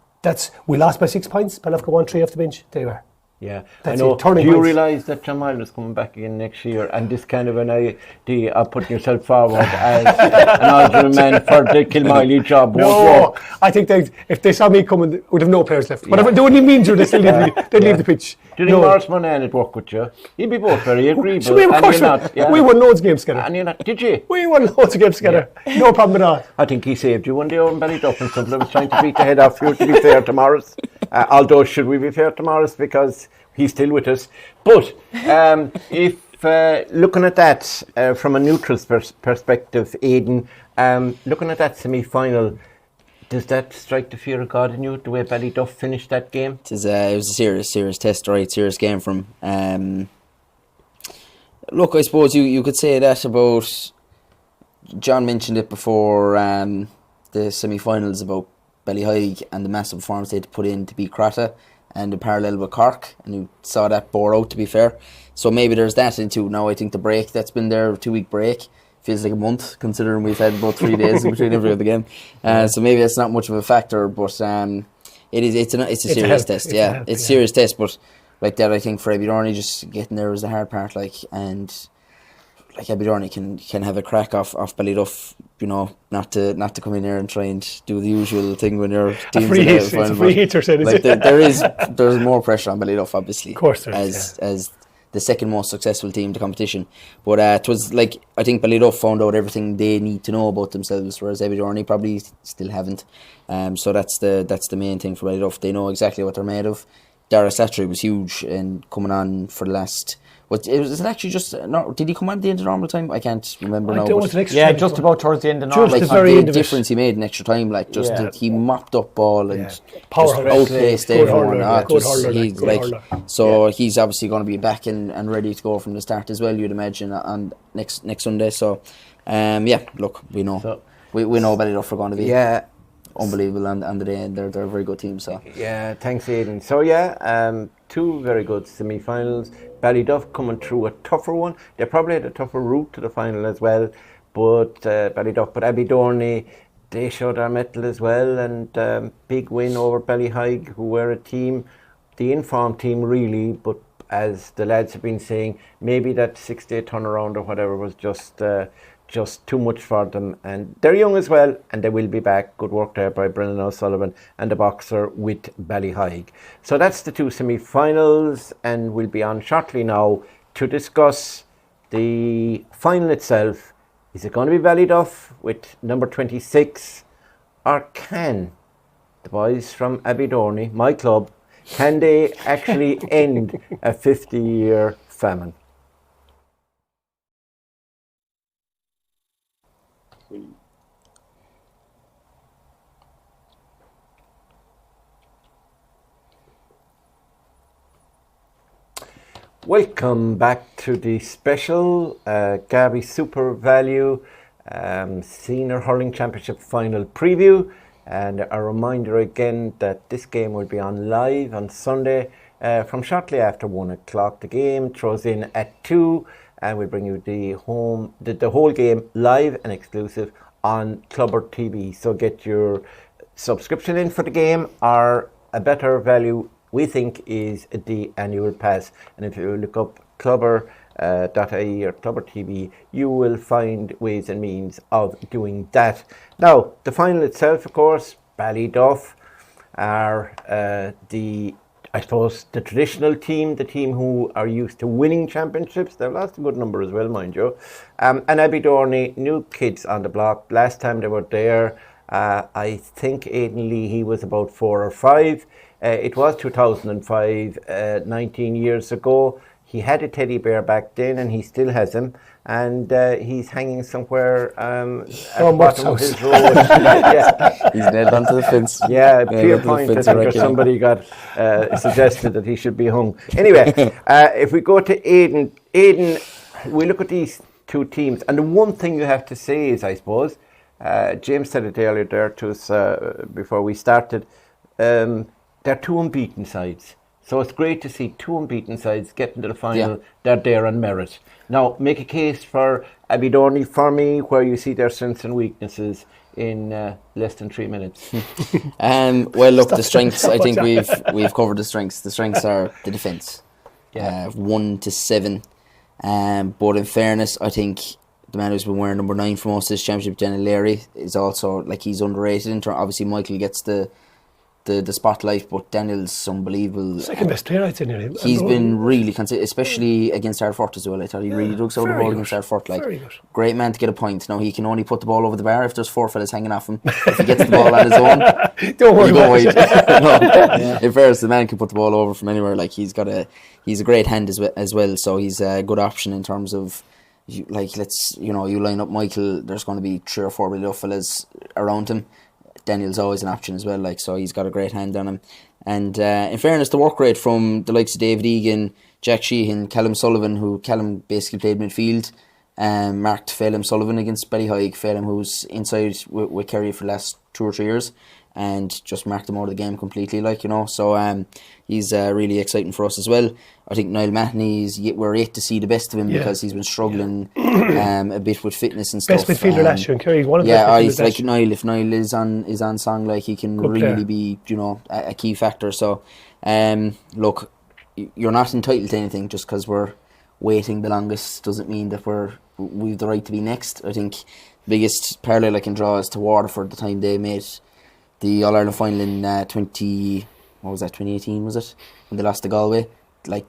We lost by 6 points. Ballyduff got 1-3 off the bench. There you are. Yeah, That's I know. it, turning Do you points. realise that John Myler is coming back again next year, and this kind of an idea of putting yourself forward as an alternate man for the Kilmiley job won't No, work? I think if they saw me coming, they would have no players left. Whatever, they wouldn't even be injured. They still they'd leave the pitch. Do you think Morris Monahan would work with you? You'd be both very agreeable. So we won loads of games together. And you're not, did you? We won loads of games together. No problem at all. I think he saved you one day over in Ballyduff and something. I was trying to beat the head off you, to be fair to Morris. Although, should we be fair to Morris, because he's still with us. But if looking at that from a neutral's perspective, Aidan, looking at that semi-final, does that strike the fear of God in you, the way Ballyduff finished that game? it was a serious test, right? Serious game from. Look, I suppose you could say that about. John mentioned it before the semi-finals about Ballyhige and the massive performance they had to put in to beat Crotta, and the parallel with Cork, and you saw that bore out, to be fair. So maybe there's that into now. I think the break that's been there, 2-week break, feels like a month, considering we've had about 3 days in between every other game. So maybe that's not much of a factor, but it's a serious test. It's a serious test, but like that, I think for Abbeydorney, just getting there was the hard part, and like Abbeydorney can have a crack off Ballyduff, not to come in here and try and do the usual thing when your team's free in hit, the final, it's a free but, hit, you're saying, is like, it? there's more pressure on Ballyduff, obviously, Of course there is, as the second most successful team in the competition. But it was like, I think Ballyduff found out everything they need to know about themselves, whereas Abbeydorney probably still haven't. So that's the main thing for Ballyduff. They know exactly what they're made of. Dara Slattery was huge and coming on for the last. Was it actually just? Did he come on at the end of normal time? I can't remember now. Yeah, just about towards the end of normal. Just Like the very end the of it. difference he made in extra time, like he mopped up ball and just Powerhouse. outpaced Good everyone. hurler, good hurler, He's good like, hurler. so he's obviously going to be back and ready to go from the start as well, you'd imagine, on next Sunday. So, look, we know we know Ballyduff are going to be unbelievable on the day, and they're a very good team. So Yeah, thanks, Aidan. So two very good semi-finals. Ballyduff coming through a tougher one. They probably had a tougher route to the final as well, but Abbeydorney, they showed their mettle as well, and big win over Ballyhige, who were a team, the informed team really, but as the lads have been saying, maybe that 6-day turnaround or whatever was just too much for them, and they're young as well, and they will be back. Good work there by Brennan O'Sullivan and the boxer with Ballyhige. So that's the two semi-finals, and we'll be on shortly now to discuss the final itself. Is it going to be Ballyduff with number 26, or can the boys from Abbeydorney, my club, can they actually end a 50-year famine? Welcome back to the special Gabby Super Value Senior Hurling Championship Final Preview. And a reminder again that this game will be on live on Sunday from shortly after 1 o'clock. The game throws in at 2, and we'll bring you the whole game live and exclusive on Clubber TV. So get your subscription in for the game, or a better value we think is the annual pass. And if you look up clubber.ie or Clubber TV, you will find ways and means of doing that. Now, the final itself, of course, Ballyduff are the traditional team, the team who are used to winning championships. They've lost a good number as well, mind you. And Abbeydorney, new kids on the block. Last time they were there, I think Aidan Leahy was about 4 or 5. It was 2005, 19 years ago. He had a teddy bear back then, and he still has him. And he's hanging somewhere at the bottom of his road. Yeah. He's nailed onto the fence. Yeah, clear point. I think somebody got suggested that he should be hung. Anyway, if we go to Aidan, we look at these two teams, and the one thing you have to say is, I suppose, James said it earlier there to us before we started, they're two unbeaten sides. So it's great to see two unbeaten sides get into the final. Yeah. They're there on merit. Now, make a case for Abbeydorney for me, where you see their strengths and weaknesses in less than 3 minutes. Well, look, the strengths, I think we've covered the strengths. The strengths are the defence. 1 to 7. But in fairness, I think the man who's been wearing number 9 for most of this championship, Daniel Leahy, is also, he's underrated. Obviously, Michael gets the spotlight, but Daniel's unbelievable. Second best player, I'd say. He's been really consistent, especially against Ardfort as well. I thought he really dug out the ball against Ardfort. Great man to get a point. Now, he can only put the ball over the bar if there's 4 fellas hanging off him. If he gets the ball on his own, don't worry about it. In fairness, the man can put the ball over from anywhere. He's a great hand as well. So he's a good option in terms of, you line up Michael, there's going to be 3 or 4 little fellas around him. Daniel's always an option as well, so he's got a great hand on him. And in fairness, the work rate from the likes of David Egan, Jack Sheehan, Callum Sullivan, who Callum basically played midfield, marked Phelim Sullivan against Ballyduff, Phelim who's inside with Kerry for the last 2 or 3 years, and just marked him out of the game completely, so he's really exciting for us as well. I think Niall Mahoney, we're yet to see the best of him because he's been struggling a bit with fitness and stuff. Best midfielder last year, and Kerry's one of the best midfielders last year. Niall, if Niall is on song, he can good really be a key factor. So look, you're not entitled to anything just because we're waiting the longest doesn't mean that we've the right to be next. I think the biggest parallel I can draw is to Waterford, the time they made the All-Ireland final in 2018 was it? When they lost to Galway.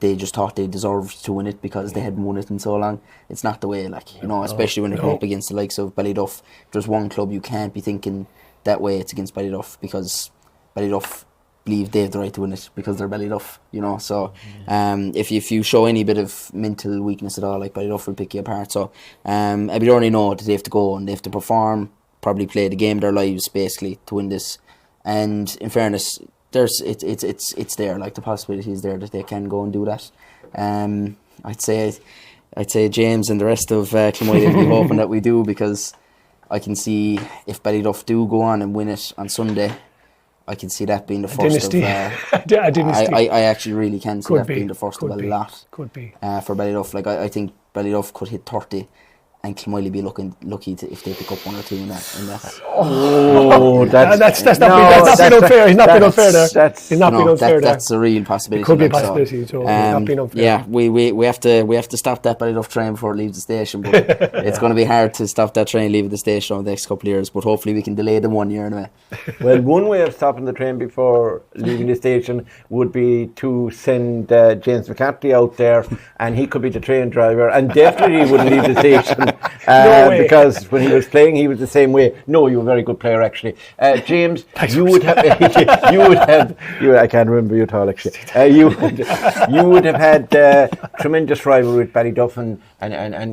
They just thought they deserved to win it because they hadn't won it in so long. It's not the way, especially when they come up against the likes of Ballyduff. If there's one club you can't be thinking that way, it's against Ballyduff, because Ballyduff believe they have the right to win it because they're Ballyduff, So if you show any bit of mental weakness at all, Ballyduff will pick you apart. So Abbeydorney know that they have to go and they have to perform, probably play the game of their lives basically to win this. And in fairness, it's there, the possibility is there that they can go and do that. I'd say James and the rest of Clonmel will be hoping that we do, because I can see if Ballyduff do go on and win it on Sunday, I can see that being the first of a dynasty. I actually really can see being the first of a lot. Could be for Ballyduff. I think Ballyduff could hit 30. And Clonmel be lucky if they pick up 1 or 2 in that. Oh, that's not being unfair. He's not being unfair there. He's not being unfair there. That's a real possibility. It could be a possibility. So not being unfair. Yeah, we have to stop that Ballyduff train before it leaves the station. But it's going to be hard to stop that train leaving the station over the next couple of years. But hopefully we can delay them 1 year anyway. Well, one way of stopping the train before leaving the station would be to send James McCarthy out there, and he could be the train driver, and definitely wouldn't leave the station. Because when he was playing, he was the same way. No, you're a very good player, actually. James, you would have. I can't remember you at all, actually. You would have had tremendous rivalry with Ballyduff, and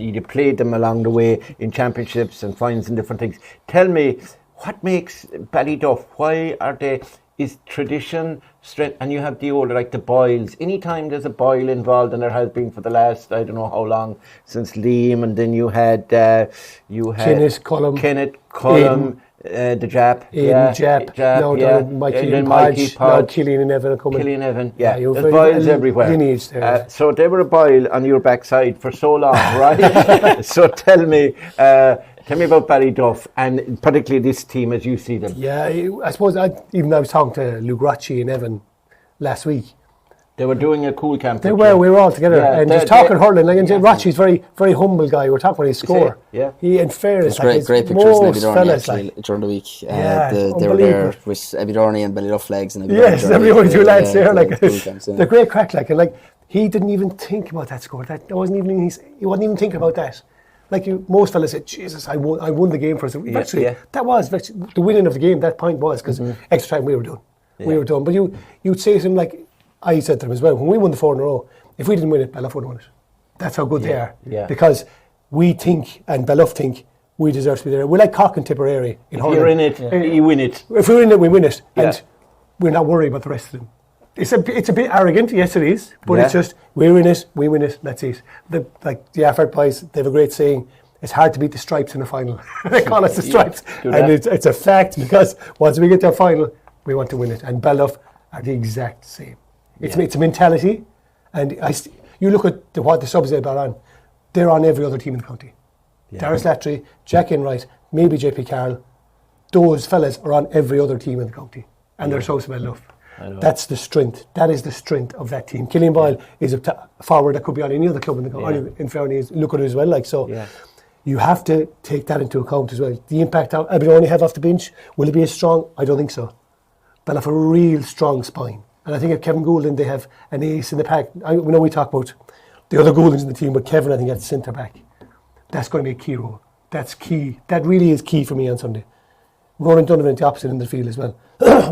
you'd have played them along the way in championships and finals and different things. Tell me, what makes Ballyduff? Why are they? is tradition, strength, and you have the older, like the Boyles. Anytime there's a Boyle involved, and there has been for the last, I don't know how long, since Liam, and then you had Kenneth, Cullum, the Jap. Aidan, Jap. Now Mikey Podge. Now Killian and Evan are coming. Killian Evan, there's Boyles everywhere. Lineage there. So they were a Boyle on your backside for so long, right? So tell me about Ballyduff, and particularly this team as you see them. Yeah, I suppose I was talking to Luke Rocci and Evan last week. They were doing a cool camp. We were all together and just talking hurling. Like, and Rocci's very, very humble guy. We're talking about his score. He, in fairness, great pictures in Abbeydorney actually during the week. They were there with Abbeydorney and Ballyduff flags. And yes, everyone two lads there. Like, they're great crack. Like, and like he didn't even think about that score. He wasn't even thinking about that. Like most fellas said, Jesus, I won the game for us. That was the winning of the game. That point was because extra time we were done. We were done. But you'd say to him, like I said to them as well, when we won the 4 in a row, if we didn't win it, Ballyduff would have won it. That's how good they are. Yeah. Because we think, and Ballyduff think, we deserve to be there. We're like Cork and Tipperary in hurling. If you're in it, you win it. If we're in it, we win it. And we're not worried about the rest of them. It's a bit arrogant, yes it is, but it's just, we're in it, we win it, that's it. The Affert boys, they have a great saying, it's hard to beat the Stripes in a final. They call us the Stripes. And it's a fact, because once we get to a final, we want to win it. And Ballyduff are the exact same. It's a mentality, and you look at what the subs they're on, they're on every other team in the county. Darius Latry, Jack Enright, maybe JP Carroll, those fellas are on every other team in the county, and they're so Ballyduff. That's the strength. That is the strength of that team. Killian Boyle is a forward that could be on any other club in the county. In fairness, look at it as well. Like so, you have to take that into account as well. The impact Abbeydorney have off the bench, will it be as strong? I don't think so. They'll have a real strong spine. And I think at Kevin Goulding, they have an ace in the pack. We know we talk about the other Gouldings in the team, but Kevin, I think, at centre back. That's going to be a key role. That's key. That really is key for me on Sunday. Ronan Donovan at the opposite end of the field as well.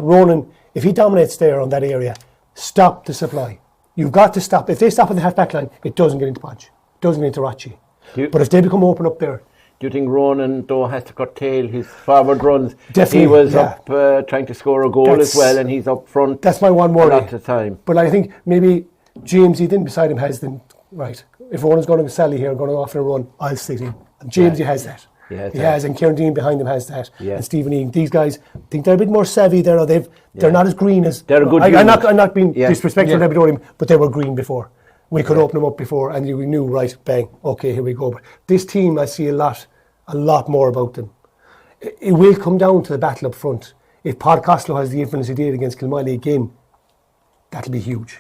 Ronan, if he dominates there on that area, stop the supply. You've got to stop. If they stop at the half-back line, it doesn't get into Podge. It doesn't get into Rocci. But if they become open up there... Do you think Ronan, though, has to curtail his forward runs? Definitely. He was up trying to score a goal as well, and he's up front. That's my one worry. A lot of the time. But I think maybe James, then beside him, has them, right, if Ronan's going to Sally here, going to go off in a run, I'll sit in. And James, he has that. He has, and Kieran Dean behind him has that, and Stephen Egan. These guys, I think they're a bit more savvy there. They're not as green as... They're a good I'm not being disrespectful to Abbeydorney, but they were green before. We could open them up before, and we knew, right, bang, okay, here we go. But this team, I see a lot more about them. It will come down to the battle up front. If Pod Costello has the influence he did against Kilmiley again, that'll be huge.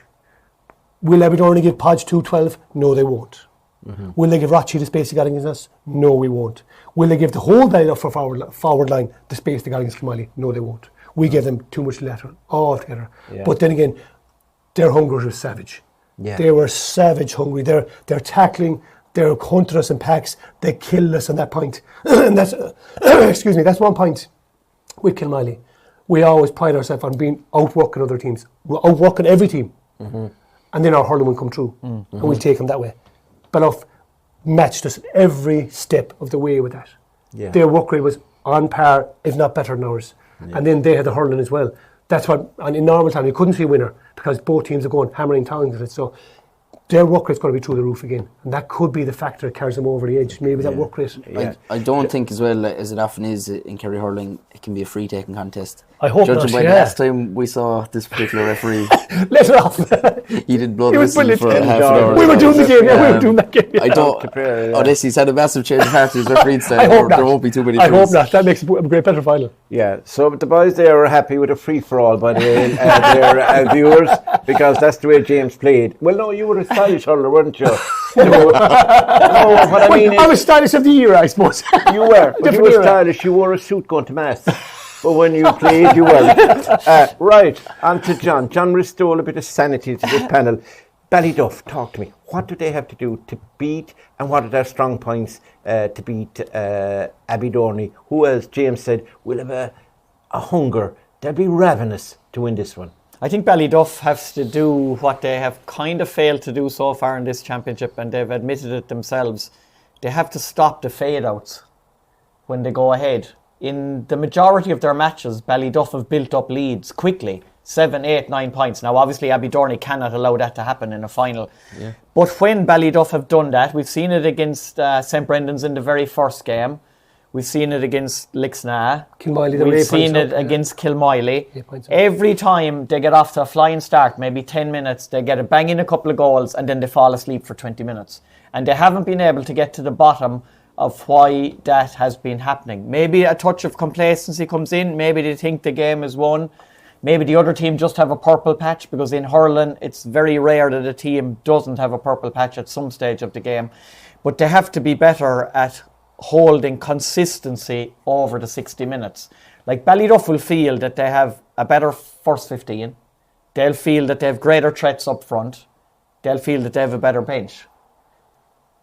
Will Abbeydorney give Podge 2-12? No, they won't. Will they give Rocci the space he got against us? No, we won't. Will they give the whole Ballyduff for forward line the space they got against Kilmiley? No, they won't. We give them too much lateral altogether. But then again, their hunger was savage. They were savage hungry. They're tackling. They're hunting us in packs. They killed us on that point. And that's, that's one point with Kilmiley. We always pride ourselves on being outworking other teams. We're outworking every team. And then our hurling will come through. And we'll take them that way. Ballyduff matched us every step of the way with that. Their work rate was on par, if not better than ours. And then they had the hurling as well. That's what, and in normal time, you couldn't see a winner because both teams are going hammering tongs at it. So their work rate's going to be through the roof again, and that could be the factor that carries them over the edge. Maybe that work rate. I don't think, as well as it often is in Kerry hurling, it can be a free taking contest. I hope Judging by the last time we saw this particular referee, let it off. He did blow the whistle for half an hour. We were doing the game. We were doing that game. I don't. Unless he's had a massive change of heart to his refereeing style, there won't be too many. I hope not. That makes a great better final. Yeah. So the boys there are happy with a free for all, by the way, their viewers, because that's the way James played. Well, no, you were a stylish hurler, weren't you? No, what I mean is, I was stylish of the year, I suppose. You were. But you were stylish. You wore a suit going to mass. But when you played, you weren't. Right, on to John. John restored a bit of sanity to this panel. Ballyduff, talk to me. What do they have to do to beat, and what are their strong points to beat Abbeydorney, who, as James said, will have a hunger. They'll be ravenous to win this one. I think Ballyduff has to do what they have kind of failed to do so far in this championship, and they've admitted it themselves. They have to stop the fade-outs when they go ahead. in the majority of their matches, Ballyduff have built up leads quickly. 7, 8, 9 points. Now, obviously, Abbeydorney cannot allow that to happen in a final. Yeah. But when Ballyduff have done that, we've seen it against St. Brendan's in the very first game. We've seen it against Lixnaw. We've seen it against Kilmiley. Every time they get off to a flying start, maybe 10 minutes, they get a bang in a couple of goals and then they fall asleep for 20 minutes. And they haven't been able to get to the bottom of why that has been happening. Maybe a touch of complacency comes in. Maybe they think the game is won. Maybe the other team just have a purple patch, because in hurling it's very rare that a team doesn't have a purple patch at some stage of the game. But they have to be better at holding consistency over the 60 minutes. Like Ballyduff will feel that they have a better first 15. They'll feel that they have greater threats up front. They'll feel that they have a better bench.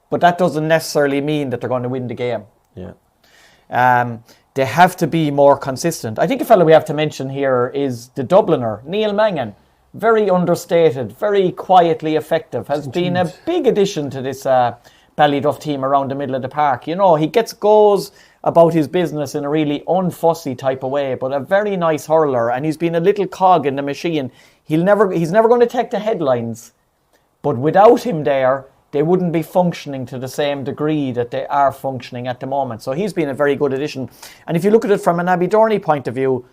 But that doesn't necessarily mean that they're going to win the game. Yeah. They have to be more consistent. I think a fellow we have to mention here is the Dubliner, Neil Mangan. Very understated, very quietly effective. Has been a big addition to this Ballyduff team around the middle of the park. You know, he goes about his business in a really unfussy type of way, but a very nice hurler, and he's been a little cog in the machine. He's never going to take the headlines, but without him there, they wouldn't be functioning to the same degree that they are functioning at the moment. So he's been a very good addition. And if you look at it from an Abbeydorney point of view,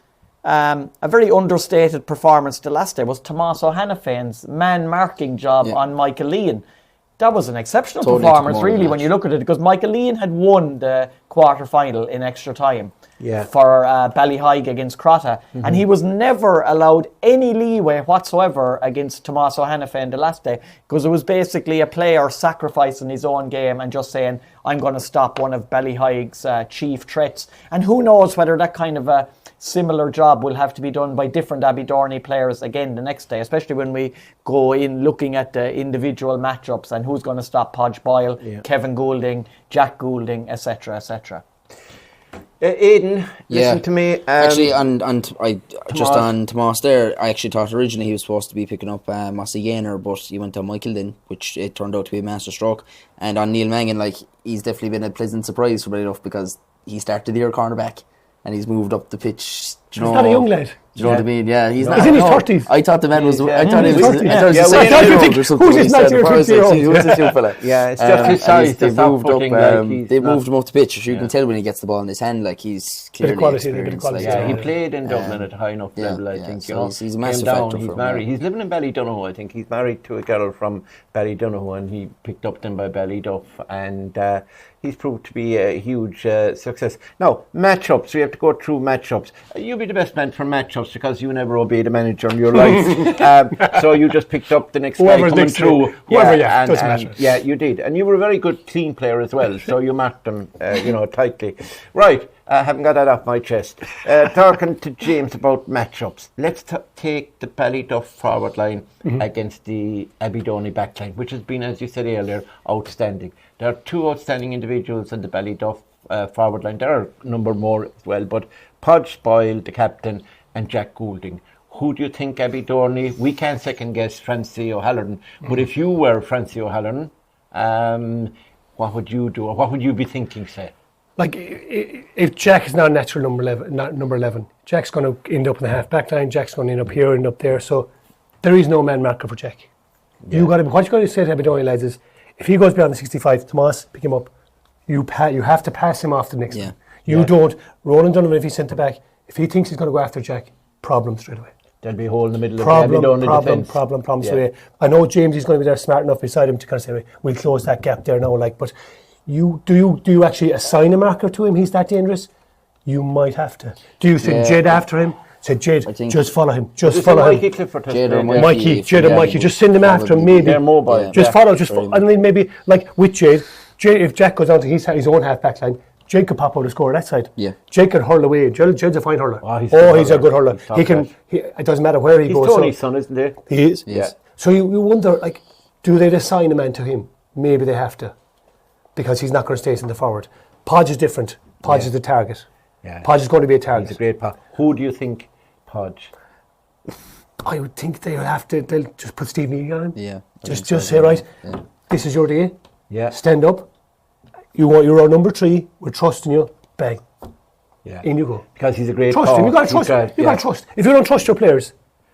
a very understated performance the last day was Tomás O'Hanafein's man-marking job on Michael Leahy. That was an exceptional performance, really, when you look at it, because Michael Leahy had won the quarter-final in extra time for Ballyhaig against Crotta, and he was never allowed any leeway whatsoever against Tomás O'Hanafein the last day, because it was basically a player sacrificing his own game and just saying, I'm going to stop one of Ballyhaig's chief threats. And who knows whether that kind of a similar job will have to be done by different Abbeydorney players again the next day, especially when we go in looking at the individual matchups and who's going to stop Podge Boyle, Kevin Goulding, Jack Goulding, etc., etc. Aidan, listen to me. Actually, on Tomás there, I actually thought originally he was supposed to be picking up Mossy Gaynor, but he went on Michael then, which it turned out to be a master stroke. And on Neil Mangan, like, he's definitely been a pleasant surprise for Ballyduff, because he started the year cornerback and he's moved up the pitch. He's not a young lad. Do you know what I mean? Yeah, he's not. He's in his 30s. I thought the man was. I thought he was. Who's this 19-year-old? Who's this young fella? Yeah, it's just his size. They moved up. They moved him up the pitch. You can tell when he gets the ball in his hand, like he's clearly experienced. Yeah, he played in Dublin at a high enough level. I think he's a massive factor. He's married. He's living in Ballyduff. I think he's married to a girl from Ballyduff, and he picked up them by Ballyduff, and he's proved to be a huge success. Now, matchups. We have to go through matchups. You'll be the best man for matchups, because you never obeyed a manager in your life. So you just picked up the next guy coming through. Doesn't matter. Yeah, you did. And you were a very good clean player as well, so you marked them, tightly. Right, I haven't got that off my chest. Talking to James about matchups. Let's take the Ballyduff forward line against the Abbeydorney back line, which has been, as you said earlier, outstanding. There are two outstanding individuals in the Ballyduff forward line. There are a number more as well, but Podge Boyle, the captain, and Jack Goulding. Who do you think Abbeydorney? We can't second guess Francie O'Halloran, but if you were Francie O'Halloran, what would you do, or what would you be thinking, say? Like, if Jack is not natural number 11, Jack's going to end up in the half back line. Jack's going to end up here and up there. So there is no man marker for Jack. Yeah. What you're going to say to Abbeydorney lads is, if he goes beyond the 65, Tomás, pick him up. You have to pass him off the next one. You don't. Roland Donovan, if he's centre back, if he thinks he's going to go after Jack, problem straight away. There'll be a hole in the middle of the Abbeydorney defence. Problem straight away. I know James is going to be there smart enough beside him to kind of say, we'll close that gap there now. But do you actually assign a marker to him? He's that dangerous? You might have to. Do you send Jed after him? Say, Jed, just follow him. Just follow him. Jed or Mikey. Just send him after him, maybe. They're mobile. Just follow. I mean, maybe, like with Jed, if Jack goes down to his own half-back line, Jed could pop out and score that side. Yeah. Jed could hurl away. Jed's a fine hurler. He's a good hurler. It doesn't matter where he goes. He's Tony's son, isn't he? He is. Yeah. So you wonder, like, do they assign a man to him? Maybe they have to, because he's not going to stay in the forward. Podge is different. Podge is the target. Yeah. Podge is going to be a target. He's a great Podge. Who do you think, Podge? I would think they'll just put Steve Neely on him. Yeah. Just say, right, this is your day. Yeah. Stand up. You're our number 3. We're trusting you. Bang. Yeah. In you go. Because he's a great Trust him. You got to trust. You got to trust. If you don't trust your players,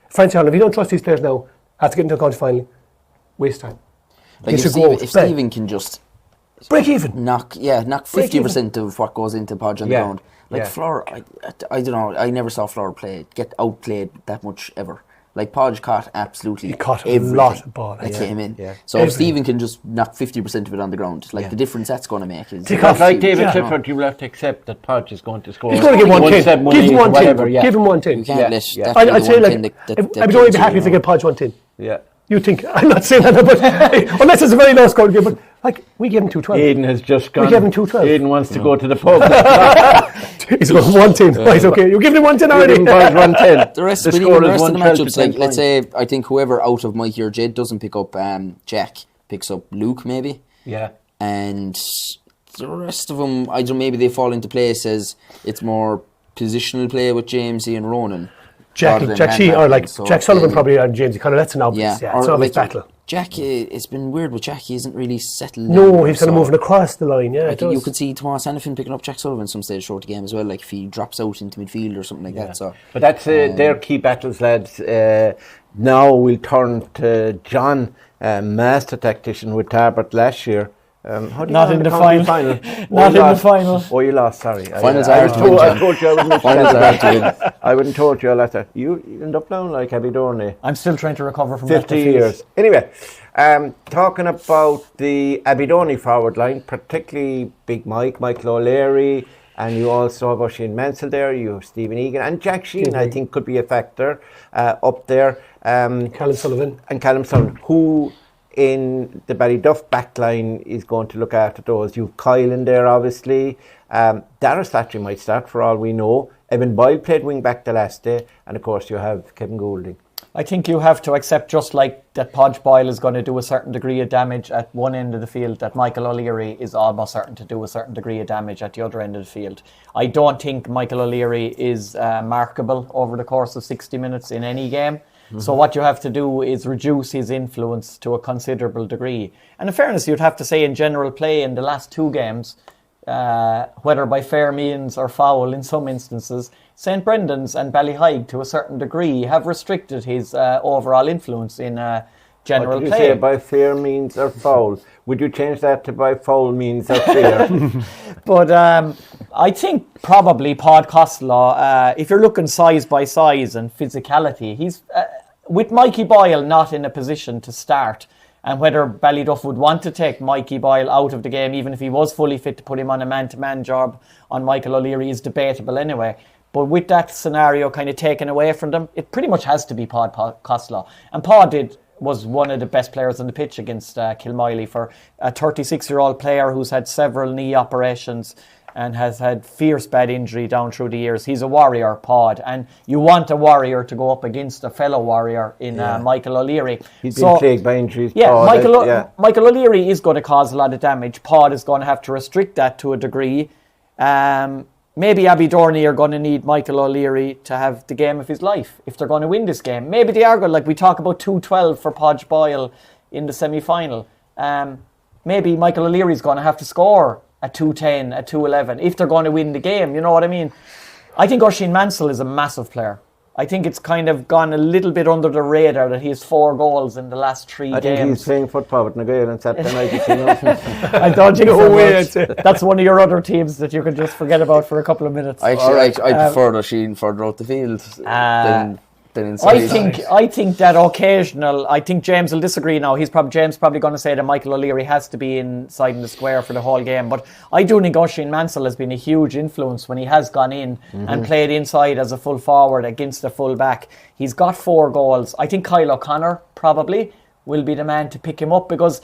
Francie Holland, if you don't trust these players now, have to get into a county final, waste time. Like if Stephen can just break even, knock 50% of what goes into Podge on the ground. Like Fleur, I don't know. I never saw Fleur get outplayed that much ever. Like Podge caught absolutely a lot of ball that came in. Yeah. So if Stephen can just knock 50% of it on the ground, like the difference that's going to make is. Because like David Clifford, you will have to accept that Podge is going to score. He's going to get 110. Give him 110. Give him 110. You can't let I'd say I'd be happy if they get Podge 110. Yeah. You think, I'm not saying that, but unless it's a very low scoring game, but like, we gave him 212. Aidan has just gone. We gave him 212. Aidan wants to go to the pub. He's going 110. Right, okay. You give him 110 already. 110. The rest of the matchups, like, let's say, I think whoever out of Mikey or Jed doesn't pick up Jack, picks up Luke, maybe. Yeah. And the rest of them, I don't know, maybe they fall into place as it's more positional play with Jamesy and Ronan. Jack Sullivan probably and James kind of that's an obvious. Yeah, it's an obvious battle. Jack, it's been weird with Jack. He isn't really settled. No, he's kind of moving across the line. Yeah, you could see Tomas Hannafin picking up Jack Sullivan some stage throughout the game as well. Like if he drops out into midfield or something like that. So, but that's their key battles, lads. Now we'll turn to John, master tactician with Tarbert last year. Not in the final. Not in the final. Oh, you lost. Sorry. Finals I told you I wouldn't. Finals are hard to win. I wouldn't told you that. You end up down like Abbeydorney. I'm still trying to recover from 50 years. Anyway, talking about the Abbeydorney forward line, particularly Big Michael O'Leary, and you also have Oisin Mansell there. You have Stephen Egan and Jack Sheehan. I think could be a factor up there. Callum Sullivan, who in the Ballyduff backline is going to look after those. You've Kyle in there, obviously. Darragh Slattery might start for all we know. Evan Boyle played wing back the last day, and of course you have Kevin Goulding. I think you have to accept, just like that Podge Boyle is going to do a certain degree of damage at one end of the field, that Michael O'Leary is almost certain to do a certain degree of damage at the other end of the field. I don't think Michael O'Leary is markable over the course of 60 minutes in any game. Mm-hmm. So what you have to do is reduce his influence to a considerable degree. And in fairness, you'd have to say in general play in the last two games, whether by fair means or foul in some instances, St Brendan's and Ballyhaig to a certain degree have restricted his overall influence in general play. What did you say, by fair means or foul? Would you change that to by foul means or fair? But I think probably Pod Costello, if you're looking size by size and physicality, he's with Mikey Boyle not in a position to start, and whether Ballyduff would want to take Mikey Boyle out of the game, even if he was fully fit, to put him on a man-to-man job on Michael O'Leary is debatable anyway. But with that scenario kind of taken away from them, it pretty much has to be Pod Costello. And Pod was one of the best players on the pitch against Kilmiley, for a 36-year-old player who's had several knee operations and has had fierce bad injury down through the years. He's a warrior, Pod, and you want a warrior to go up against a fellow warrior in Michael O'Leary. He's been plagued by injuries. Yeah, Michael O'Leary is going to cause a lot of damage. Pod is going to have to restrict that to a degree. Maybe Abbeydorney are going to need Michael O'Leary to have the game of his life if they're going to win this game. Maybe they are going, like we talk about 2-12 for Podge Boyle in the semi-final. Maybe Michael O'Leary's going to have to score at 2-10, at 2-11 if they're going to win the game. You know what I mean? I think Oisin Mansell is a massive player. I think it's kind of gone a little bit under the radar that he has 4 goals in the last 3 games. I think he's playing football with Nagoya on Saturday night. I don't think so much. That's one of your other teams that you can just forget about for a couple of minutes. I prefer Oisin further out the field than inside. I think that occasional. I think James will disagree now. James probably going to say that Michael O'Leary has to be inside in the square for the whole game. But I do think Oisin Mansell has been a huge influence when he has gone in and played inside as a full forward against a full back. He's got 4 goals. I think Kyle O'Connor probably will be the man to pick him up, because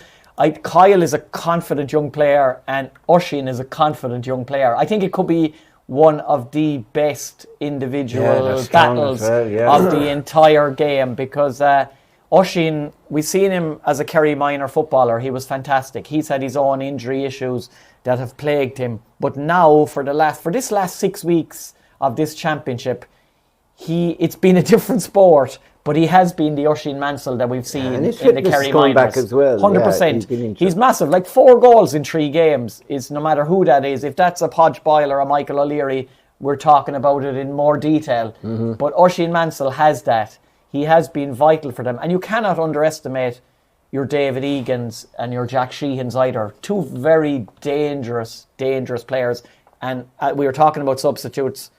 Kyle is a confident young player and Oisin is a confident young player. I think it could be one of the best individual battles of the entire game, because Oisin, we've seen him as a Kerry minor footballer. He was fantastic. He's had his own injury issues that have plagued him, but now for this last 6 weeks of this championship, it's been a different sport. But he has been the Oisin Mansell that we've seen in the Kerry minors. Back as well. 100%. He's massive. Like 4 goals in 3 games is, no matter who that is, if that's a Podge Boyle or a Michael O'Leary, we're talking about it in more detail. But Oisin Mansell has that. He has been vital for them. And you cannot underestimate your David Egan's and your Jack Sheehan's either. Two very dangerous players. And we were talking about substitutes.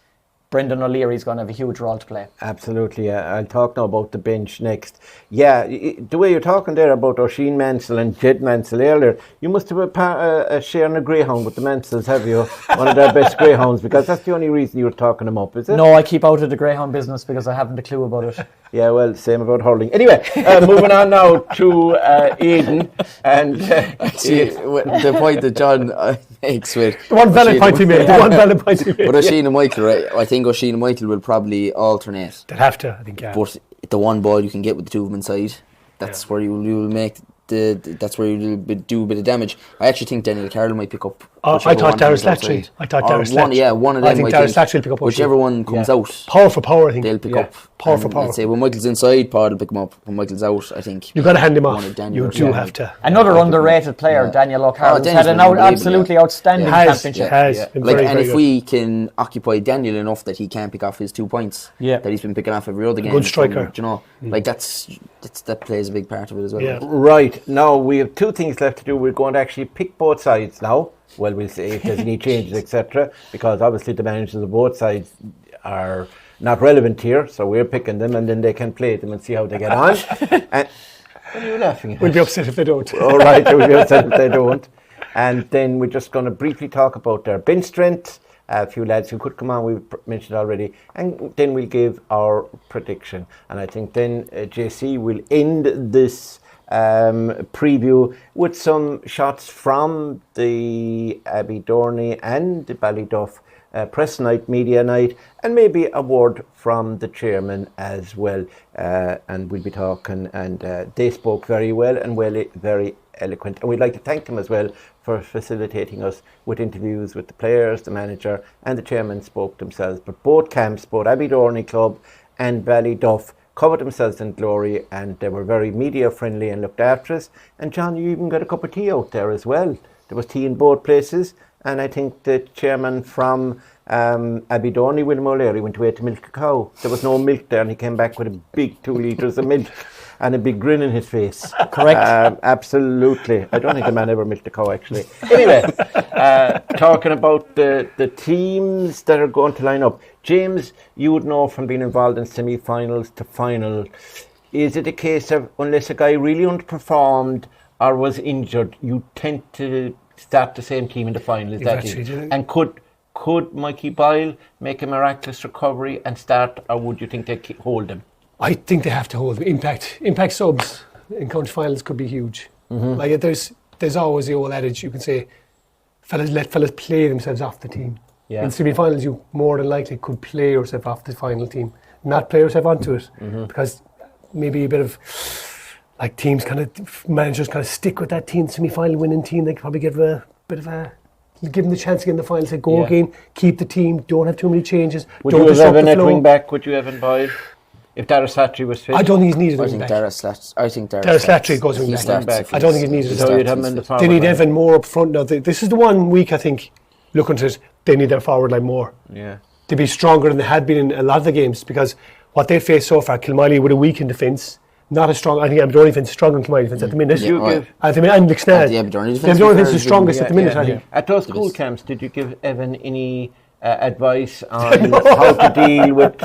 Brendan O'Leary's going to have a huge role to play. Absolutely. I'll talk now about the bench next. Yeah, the way you're talking there about Oisin Mansell and Jed Mansell earlier, you must have a share in a greyhound with the Mansells, have you? One of their best greyhounds, because that's the only reason you were talking them up, is it? No, I keep out of the greyhound business because I haven't a clue about it. Yeah, well, same about hurling. Anyway, moving on now to Aidan. And the point that John makes with... The one valid point he made. But Oisin and Michael, right? I think Oisin and Michael will probably alternate. They'd have to, I think, yeah. But the one ball you can get with the two of them inside, that's where you will make that's where you'll do a bit of damage. I actually think Daniel Carroll might pick up. I thought Darius Latry. One of them. I think Darius Latry will pick up. Whichever one comes out. Power for power, I think. They'll pick up. Power for power. Let's say when Michael's inside, Paul will pick him up. When Michael's out, I think you've got to hand him off. You do have to. Another underrated player, Daniel O'Carroll, had an absolutely outstanding championship. And if we can occupy Daniel enough that he can't pick off his 2 points that he's been picking off every other game, good striker. You know, like that plays a big part of it as well. Yeah. Right, now we have two things left to do. We're going to actually pick both sides now. Well, we'll see if there's any changes, etc. Because obviously the managers of both sides are not relevant here, so we're picking them, and then they can play them and see how they get on. And what are you laughing at? We'll be upset if they don't. All right, we'll be upset if they don't. And then we're just going to briefly talk about their bench strength. A few lads who could come on, we've mentioned already, and then we'll give our prediction. And I think then JC will end this preview with some shots from the Abbeydorney and the Ballyduff press night, media night, and maybe a word from the chairman as well. And we'll be talking, and they spoke very well and very eloquent. And we'd like to thank them as well for facilitating us with interviews with the players, the manager, and the chairman spoke themselves. But both camps, both Abbeydorney Club and Ballyduff, covered themselves in glory, and they were very media friendly and looked after us. And John, you even got a cup of tea out there as well. There was tea in both places, and I think the chairman from Abbeydorney, William O'Leary, went away to milk a cow. There was no milk there, and he came back with a big 2 litres of milk and a big grin in his face. Correct. Absolutely. I don't think the man ever milked a cow, actually. Anyway, talking about the teams that are going to line up. James, you would know from being involved in semi-finals to final, is it a case of unless a guy really underperformed or was injured, you tend to start the same team in the final? Is that it? And could Mikey Boyle make a miraculous recovery and start, or would you think they hold him? I think they have to hold them. Impact subs in county finals could be huge. Like there's always the old adage, you can say, let fellas play themselves off the team. Yeah. In semi-finals, you more than likely could play yourself off the final team, not play yourself onto it, because maybe a bit of like managers kind of stick with that team, semi-final winning team. They could probably give them give them the chance to get in the final. Say go again, keep the team, don't have too many changes. Would you have Evan at wing back? Would you have Evan Boyle? If Darius Latry was fit? I don't think he's needed. I think Darius Latry goes wing back. I don't think he's needed. So you'd have him in the forward. They need Evan more up front now. This is the 1 week, I think, looking at it, they need their forward line more. Yeah. To be stronger than they had been in a lot of the games, because what they faced so far, Kilmiley with a weak in defence, not as strong. I think Abbeydorney defence is stronger than Kilmiley defence at the minute. And Lixnad. The Abbeydorney defence is strongest at the minute, I think. At those school camps, did you give Evan any advice on how to deal with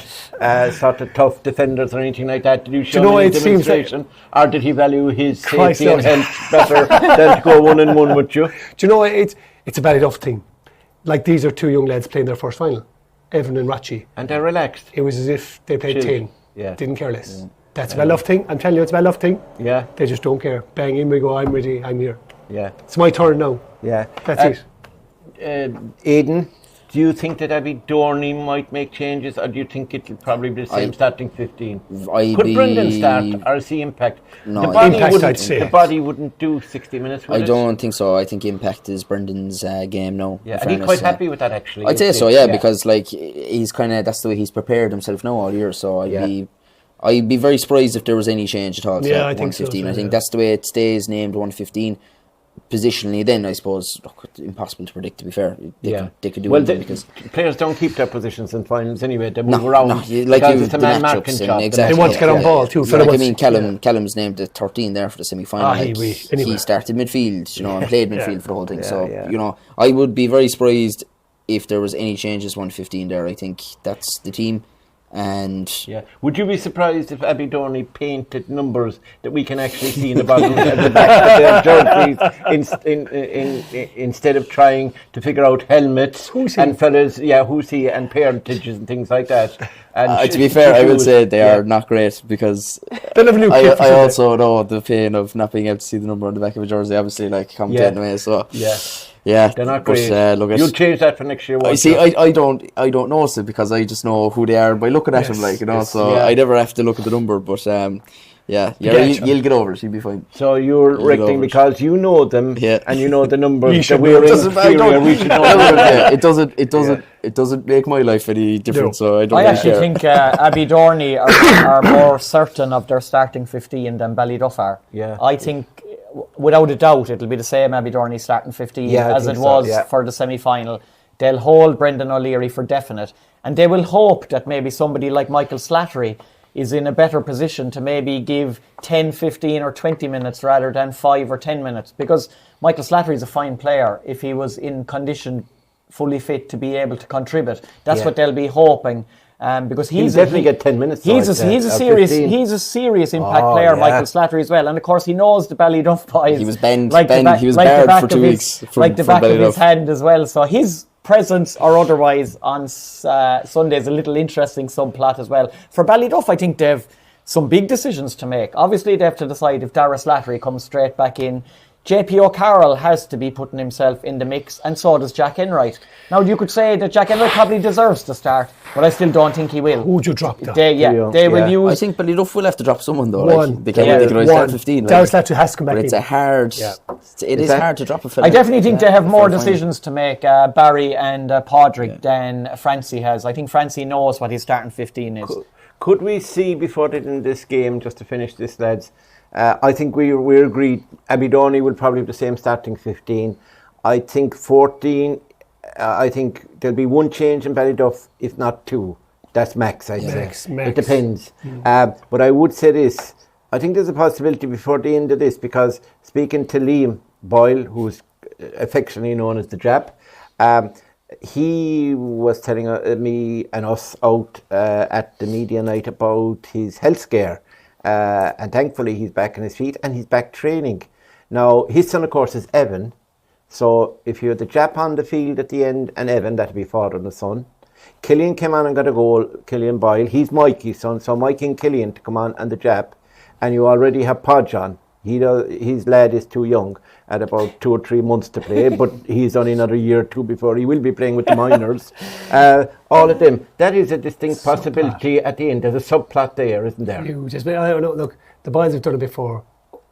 sort of tough defenders or anything like that? Did you show any demonstration, or did he value his safety and health better than to go 1-on-1 with you? Do you know, it's a Ballyduff thing. Like, these are 2 young lads playing their first final, Evan and Rachi. And they're relaxed. It was as if they played 10. Yeah. Didn't care less. That's a Ballyduff thing. I'm telling you, it's a Ballyduff thing. Yeah. They just don't care. Bang, in we go, I'm ready, I'm here. Yeah. It's my turn now. Yeah. That's it. Aidan, do you think that Abbeydorney might make changes, or do you think it'll probably be the same starting 15? Could Brendan start, or is he Impact? No, Impact, I'd say. The body wouldn't do 60 minutes, would I don't think so. I think Impact is Brendan's game now. Yeah, and he's quite happy with that, actually. I'd say so, yeah, because like he's kind of, that's the way he's prepared himself now all year, so I'd be very surprised if there was any change at all to 115. I think that's the way it stays named 115. positionally, then I suppose impossible to predict. To be fair, they could do well, anything because players don't keep their positions in finals anyway. They move around. like because it's a the man matchups marking and job. exactly. They want to get on ball too. Callum's named at 13 there for the semi-final. He started midfield, and played midfield for the whole thing. I would be very surprised if there was any changes 115 there. I think that's the team. And would you be surprised if Abbeydorney painted numbers that we can actually see in the bottom at the back of their jerseys instead of trying to figure out helmets and fellas, who's he and parentages and things like that? And to be fair, I would say they are not great because I also know the pain of not being able to see the number on the back of a jersey. Obviously, like commentating away, so they're not great. You'll change that for next year. I don't notice it because I just know who they are by looking at them, So I never have to look at the number, but you'll get over it. You'll be fine. So you're reckoning because you know them and you know the numbers that we're in. We should know it doesn't make my life any different. So I actually think Abbeydorney are more certain of their starting 15 than Ballyduff are. I think, without a doubt, it'll be the same Abbeydorney starting 15 as it was for the semi-final. They'll hold Brendan O'Leary for definite, and they will hope that maybe somebody like Michael Slattery is in a better position to maybe give 10, 15 or 20 minutes rather than 5 or 10 minutes, because Michael Slattery is a fine player if he was in condition, fully fit to be able to contribute. That's what they'll be hoping. Because he'll definitely get 10 minutes. He's a serious impact player, Michael Slattery as well, and of course he knows the Ballyduff boys. He was he was barred for 2 weeks like the back of his hand as well. So his presence or otherwise on Sunday is a little interesting subplot as well. For Ballyduff, I think they've some big decisions to make. Obviously, they have to decide if Dara Slattery comes straight back in. JP O'Carroll has to be putting himself in the mix, and so does Jack Enright. Now, you could say that Jack Enright probably deserves to start, but I still don't think he will. Who would you drop though? They will use... I think Ballyduff will have to drop someone though. They can only start 15. Dara Slattery has to come back in. It's a hard... It is hard to drop a fella. I definitely think they have more decisions to make, Barry and Padraig, than Francie has. I think Francie knows what his starting 15 is. Could we see, before they end this game, just to finish this, lads, I think we agreed Abbeydorney will probably have the same starting 15. I think 14, I think there'll be one change in Ballyduff, if not two. That's max, I'd say. It depends. But I would say this, I think there's a possibility before the end of this, because speaking to Liam Boyle, who's affectionately known as the Jap, he was telling me and us out at the media night about his health scare. And thankfully he's back on his feet and he's back training. Now, his son, of course, is Evan. So if you had the Jap on the field at the end and Evan, that'd be father and the son. Killian came on and got a goal, Killian Boyle. He's Mikey's son, so Mikey and Killian to come on and the Jap. And you already have Podge on. His lad is too young, at about 2 or 3 months to play, but he's only another year or two before he will be playing with the minors. All of them. That is a distinct possibility at the end. There's a subplot there, isn't there? Huge. I don't know. Look, the boys have done it before.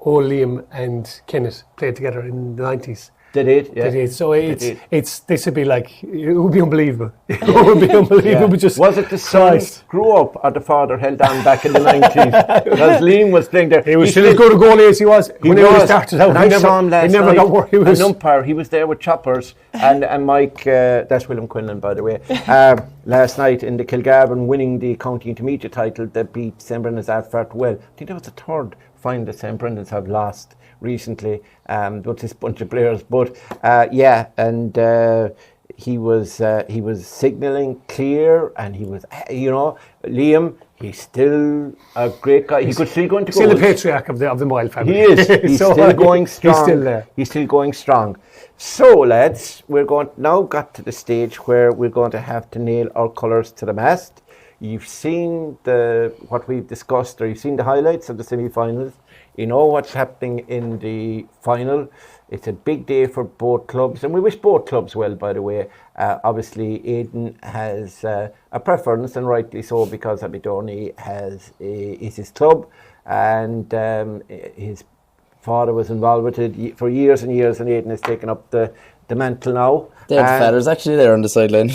Liam and Kenneth played together in the 90s. They did, yeah. They did. So this would be like, it would be unbelievable. It would be unbelievable. Just was it the son grew up or the father held on back in the 90s? Because Liam was playing there. He was still as good a goalie as he was when he started out. I saw him last night. He never got worried. An umpire. He was there with choppers and Mike, that's William Quinlan, by the way, last night in the Kilgarvan winning the county intermediate title that beat St. Brendan's Alfred well. I think that was the third final that St. Brendan's have lost recently, with this bunch of players, but he was signalling clear, and he was, Liam, he's still a great guy. He could still go into still the patriarch of the Moyle family. He is. He's still going strong. He's still there. He's still going strong. So, lads, we're got to the stage where we're going to have to nail our colours to the mast. You've seen what we've discussed, or you've seen the highlights of the semi-finals. You know what's happening in the final. It's a big day for both clubs, and we wish both clubs well, by the way. Obviously, Aidan has a preference, and rightly so, because Abbeydorney is his club, and his father was involved with it for years and years, and Aidan has taken up the mantle now. The father's actually there on the sideline.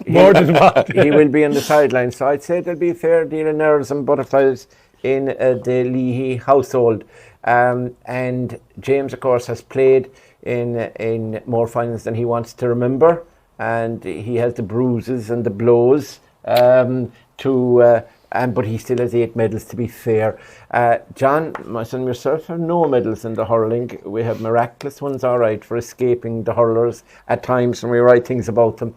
More than what? He will be on the sideline, so I'd say there'll be a fair deal of nerves and butterflies in the Leahy household. And James, of course, has played in more finals than he wants to remember, and he has the bruises and the blows but he still has 8 medals, to be fair. John, my son, yourself have no medals in the hurling. We have miraculous ones, all right, for escaping the hurlers at times when we write things about them.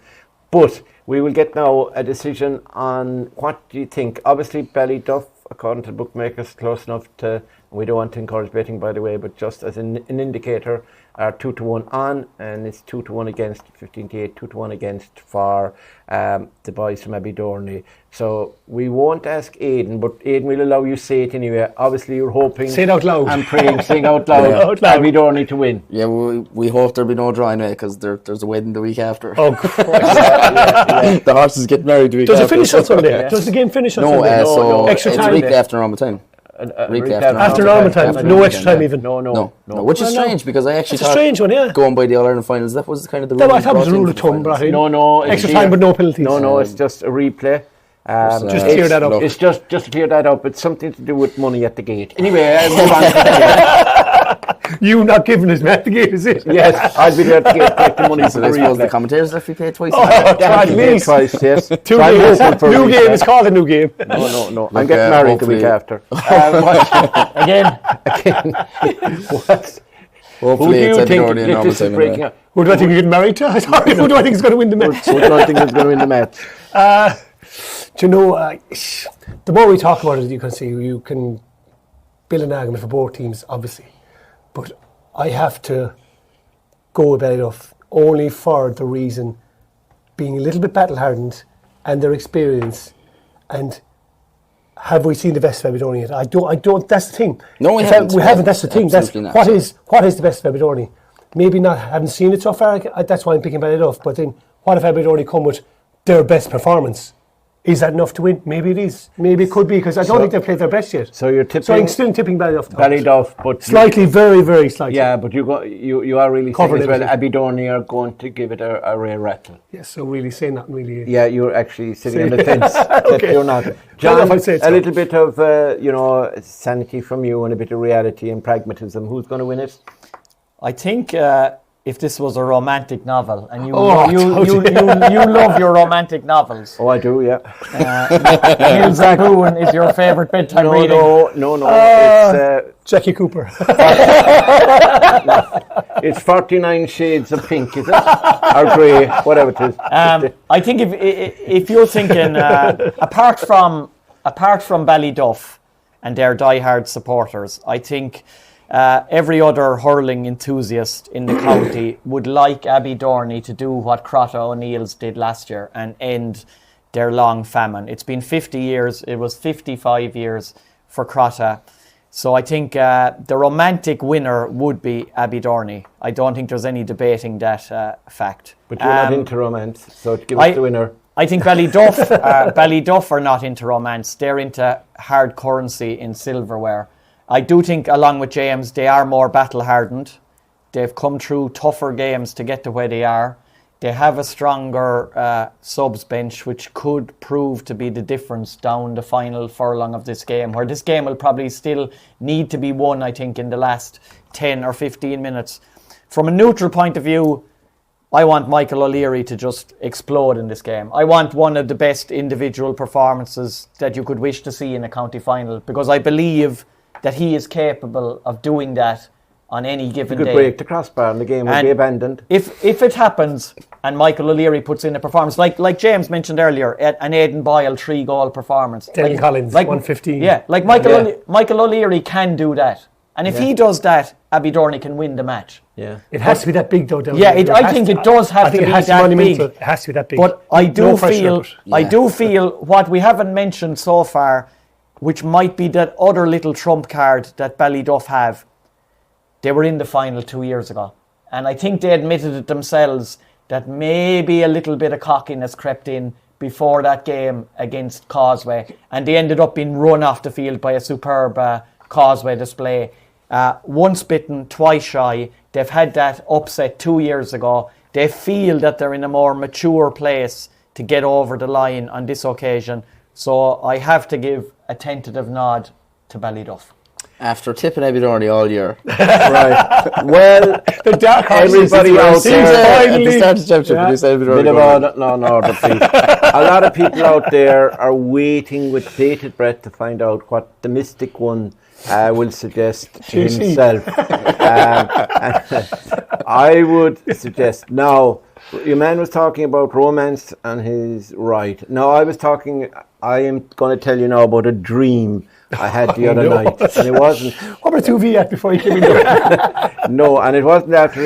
But we will get now a decision on what do you think. Obviously, Ballyduff, according to bookmakers, close enough to, we don't want to encourage betting, by the way, but just as an indicator, are 2-1 on, and it's 2-1 against, 15-8, 2-1 against for the boys from Abbeydorney. So we won't ask Aidan, but Aidan will allow you to say it anyway. Obviously, you're hoping. Say it out loud. And praying, saying out loud, Abbeydorney to win. Yeah, we hope there'll be no draw anyway, because there's a wedding the week after. Oh, Christ. The horses get married the week Does after. it finish on Sunday? Does the game finish on No, Sunday? so extra it's time. a week after normal time. After normal time, no extra time even. No. Which is strange, because I actually It's a thought strange one, yeah. going by the All-Ireland finals, that was kind of the No, rule. I thought it was a brought rule in of for the thumb, finals. right? No. Extra time, but no penalties. No, it's just a replay. Just clear that up. It's just to clear that up. It's something to do with money at the gate. Anyway, I'll move on to the game. You not giving us at the gate, is it? Yes, I'll be there to get the money. So I suppose the commentators have to pay twice. At least. Twice, yes. Two So I'm games. hoping for New a game. replay. It's called a new game. No. I'm getting married the week after. Again. What? Who Hopefully do it's you think Abbeydorney and normal this is time breaking anyway. up? Who do I think you're getting married to? Sorry, who do I think is going to win the match? Who do I think is going to win the match? Do you know, the more we talk about it, you can see you can build an argument for both teams, obviously. But I have to go with Ballyduff only for the reason being a little bit battle-hardened and their experience. And have we seen the best of Abbeydorney yet? I don't. That's the thing. No, we In haven't. fact, we haven't. That's the thing. That's Absolutely not. what is the best of Abbeydorney? Maybe not. Haven't seen it so far. That's why I'm picking Ballyduff. But then, what if Abbeydorney come with their best performance? Is that enough to win? Maybe it is. Maybe it could be, because I don't think they've played their best yet. So you're tipping. So I'm still tipping Ballyduff. Ballyduff, but Slightly, very, very slightly. Yeah, but you are really saying Covered as well. everything. Abbeydorney are going to give it a rare rattle. Yes, so really say nothing really. Yeah, you're actually sitting on the fence. That you're not. Well, John, if I say a so. little bit of sanity from you and a bit of reality and pragmatism. Who's going to win it? I think if this was a romantic novel, and you Oh, love your romantic novels, Oh, I do. Yeah. Neil Zagoon is your favourite bedtime reading. No. It's Jackie Cooper. it's 49 Shades of Pink, is it? Or grey, whatever it is. I think if you're thinking apart from Ballyduff and their diehard supporters, I think every other hurling enthusiast in the county would like Abbeydorney to do what Crotta O'Neill's did last year and end their long famine. It's been 50 years. It was 55 years for Crotta. So I think the romantic winner would be Abbeydorney. I don't think there's any debating that fact. But you're not into romance, so give us the winner. I think Ballyduff are not into romance. They're into hard currency in silverware. I do think, along with James, they are more battle-hardened. They've come through tougher games to get to where they are. They have a stronger subs bench, which could prove to be the difference down the final furlong of this game, where this game will probably still need to be won, I think, in the last 10 or 15 minutes. From a neutral point of view, I want Michael O'Leary to just explode in this game. I want one of the best individual performances that you could wish to see in a county final, because I believe that he is capable of doing that on any given You could day. break the crossbar and the game will be abandoned. If it happens and Michael O'Leary puts in a performance like James mentioned earlier, an Aidan Boyle 3-goal performance, Daniel Collins, 115. Yeah, like Michael O'Leary can do that, and if he does that, Abbeydorney can win the match. Yeah, It has to be that big, though. Yeah, I think it does have to be that big. It has to be that big. But I do No pressure feel, on it. I do feel what we haven't mentioned so far, which might be that other little trump card that Ballyduff have. They were in the final 2 years ago, and I think they admitted it themselves that maybe a little bit of cockiness crept in before that game against Causeway, and they ended up being run off the field by a superb Causeway display. Once bitten, twice shy. They've had that upset 2 years ago. They feel that they're in a more mature place to get over the line on this occasion. So I have to give a tentative nod to Ballyduff. After tipping Abbeydorney all year. Right. Well, The dark horse everybody out Seems there. at the start of the championship, when you said Bit Abbeydorney. of order, please. A lot of people out there are waiting with bated breath to find out what the Mystic One will suggest to himself. I would suggest now. Your man was talking about romance, and he's right. Now I am going to tell you now about a dream I had the other night, and it wasn't. What about 2V at before you came in there? No, and it wasn't after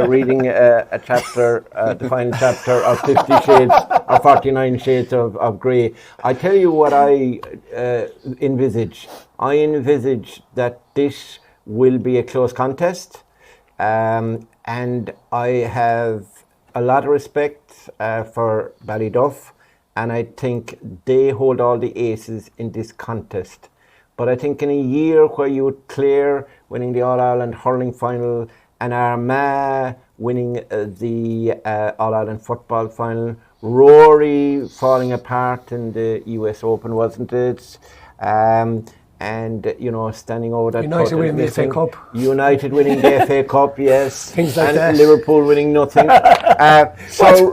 reading a chapter, the final chapter of 50 Shades or 49 Shades of Grey. I tell you what I envisage. I envisage that this will be a close contest, and I have a lot of respect for Ballyduff, and I think they hold all the aces in this contest. But I think in a year where you would Clare winning the All-Ireland hurling final and Armagh winning the All-Ireland football final, Rory falling apart in the US Open, wasn't it? And, you know, standing over that... United winning the FA Cup. United winning the FA Cup, yes. Things like and that. Liverpool winning nothing. So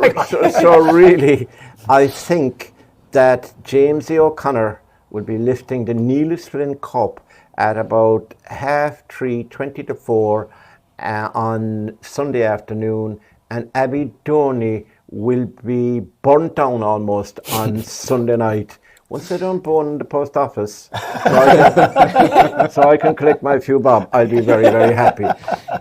really, I think that James O'Connor will be lifting the Neil's Flynn Cup at about 3:30, 20 to 4 on Sunday afternoon, and Abbeydorney will be burnt down almost on Sunday night. Once they don't burn the post office, so I can collect my few bob, I'll be very, very happy.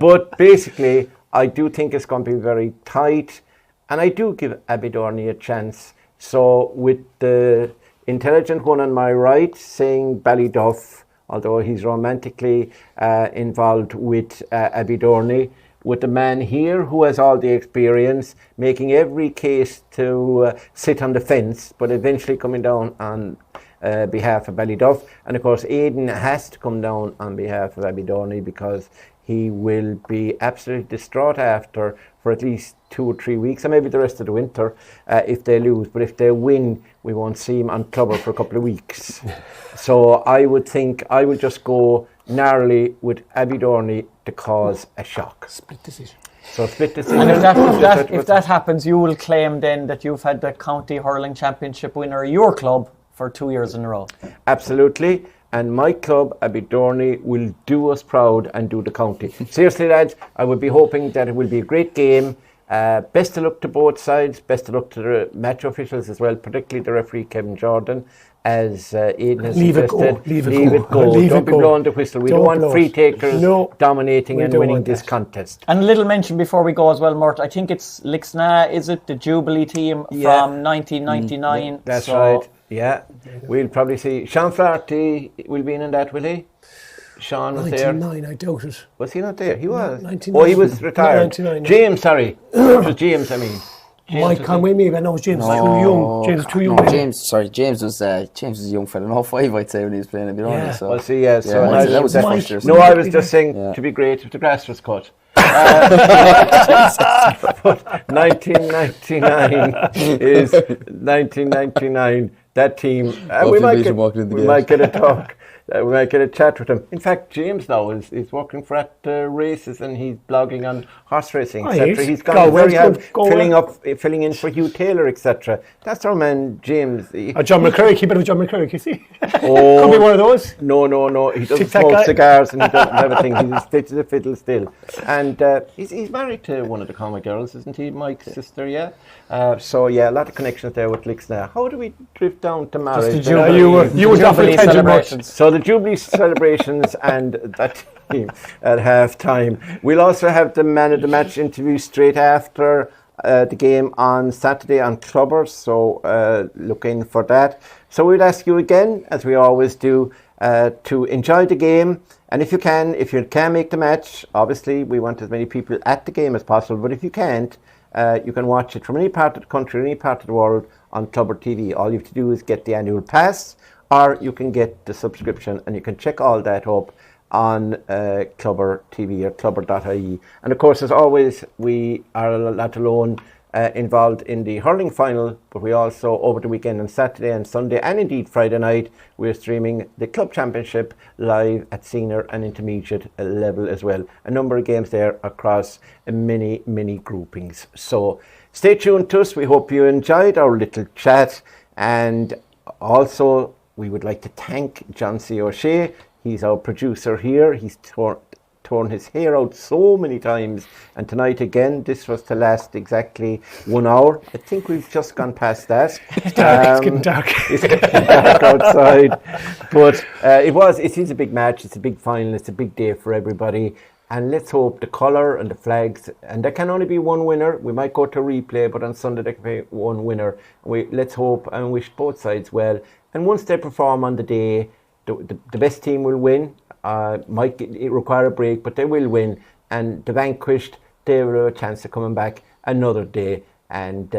But basically, I do think it's going to be very tight, and I do give Abbeydorney a chance. So with the intelligent one on my right saying Ballyduff, although he's romantically involved with Abbeydorney, with the man here who has all the experience, making every case to sit on the fence, but eventually coming down on behalf of Ballyduff. And of course, Aidan has to come down on behalf of Abbeydorney because he will be absolutely distraught after for at least 2 or 3 weeks, and maybe the rest of the winter if they lose. But if they win, we won't see him on Clubber for a couple of weeks. So I would think I would just go narrowly with Abbeydorney to cause a shock. Split decision. So split decision. And if that happens, you will claim then that you've had the county hurling championship winner, your club, for 2 years in a row. Absolutely. And my club, Abbeydorney, will do us proud and do the county. Seriously, lads, I would be hoping that it will be a great game. Best of luck to both sides. Best of luck to the match officials as well, particularly the referee, Kevin Jordan, as Aidan has suggested. Leave it go. Don't be blowing the whistle. We don't want free takers dominating and winning this contest. And a little mention before we go as well, Mort. I think it's Lixna, is it? The Jubilee team from 1999. That's right. Yeah. We'll probably see. Sean Flaherty will be in that, will he? Sean was 99, there. I doubt it. Was he not there? He was. 99. Oh, he was retired. 99. James, sorry. It was James, I mean. Mike Conway, maybe. I know James was too young. James was too young. James was a young fella. No 5, I'd say, when he was playing Abbeydorney. Yeah. So. Well, see, yeah. So that was the first year. No, I was just saying to be great if the grass was cut. But 1999 is 1999. That team, we might get a talk. We might get a chat with him. In fact, James now is working for at races, and he's blogging on horse racing, etc. He's gone very hard, filling in for Hugh Taylor, etc. That's our man, James. John McCurry, keep it with John McCurry, you see. Oh, could be one of those. No. He doesn't smoke cigars and he doesn't have a thing. He's as fit as a fiddle still. And he's married to one of the comic girls, isn't he? Mike's sister, yeah. So yeah, a lot of connections there with Lixna. How do we drift down to marriage? You were definitely celebrations. So the Jubilee celebrations and that team at half time. We'll also have the man of the match interview straight after the game on Saturday on Clubber, so look in for that. So we'll ask you again, as we always do, to enjoy the game, and if you can make the match, obviously we want as many people at the game as possible, but if you can't, you can watch it from any part of the country, any part of the world on Clubber TV. All you have to do is get the annual pass, or you can get the subscription, and you can check all that up on Clubber TV or clubber.ie. And of course, as always, we are not alone. involved in the hurling final, but we also, over the weekend on Saturday and Sunday, and indeed Friday night, we're streaming the club championship live at senior and intermediate level as well. A number of games there across many groupings. So stay tuned to us. We hope you enjoyed our little chat, and also we would like to thank John C. O'Shea. He's our producer here. He's torn his hair out so many times, and tonight again, this was to last exactly 1 hour. I think we've just gone past that. It's getting dark. It's getting dark outside, but it is a big match. It's a big final. It's a big day for everybody, and let's hope the colour and the flags, and there can only be one winner. We might go to replay, but on Sunday there can be one winner. Let's hope and wish both sides well, and once they perform on the day, the best team will win. Might require a break, but they will win, and the vanquished, they will have a chance of coming back another day, and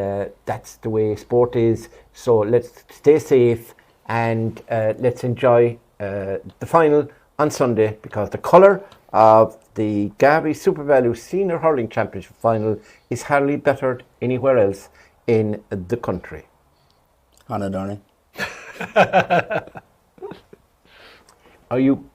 that's the way sport is. So let's stay safe, and let's enjoy the final on Sunday, because the colour of the Garvey Super Value Senior Hurling Championship final is hardly bettered anywhere else in the country. Abbeydorney. Are you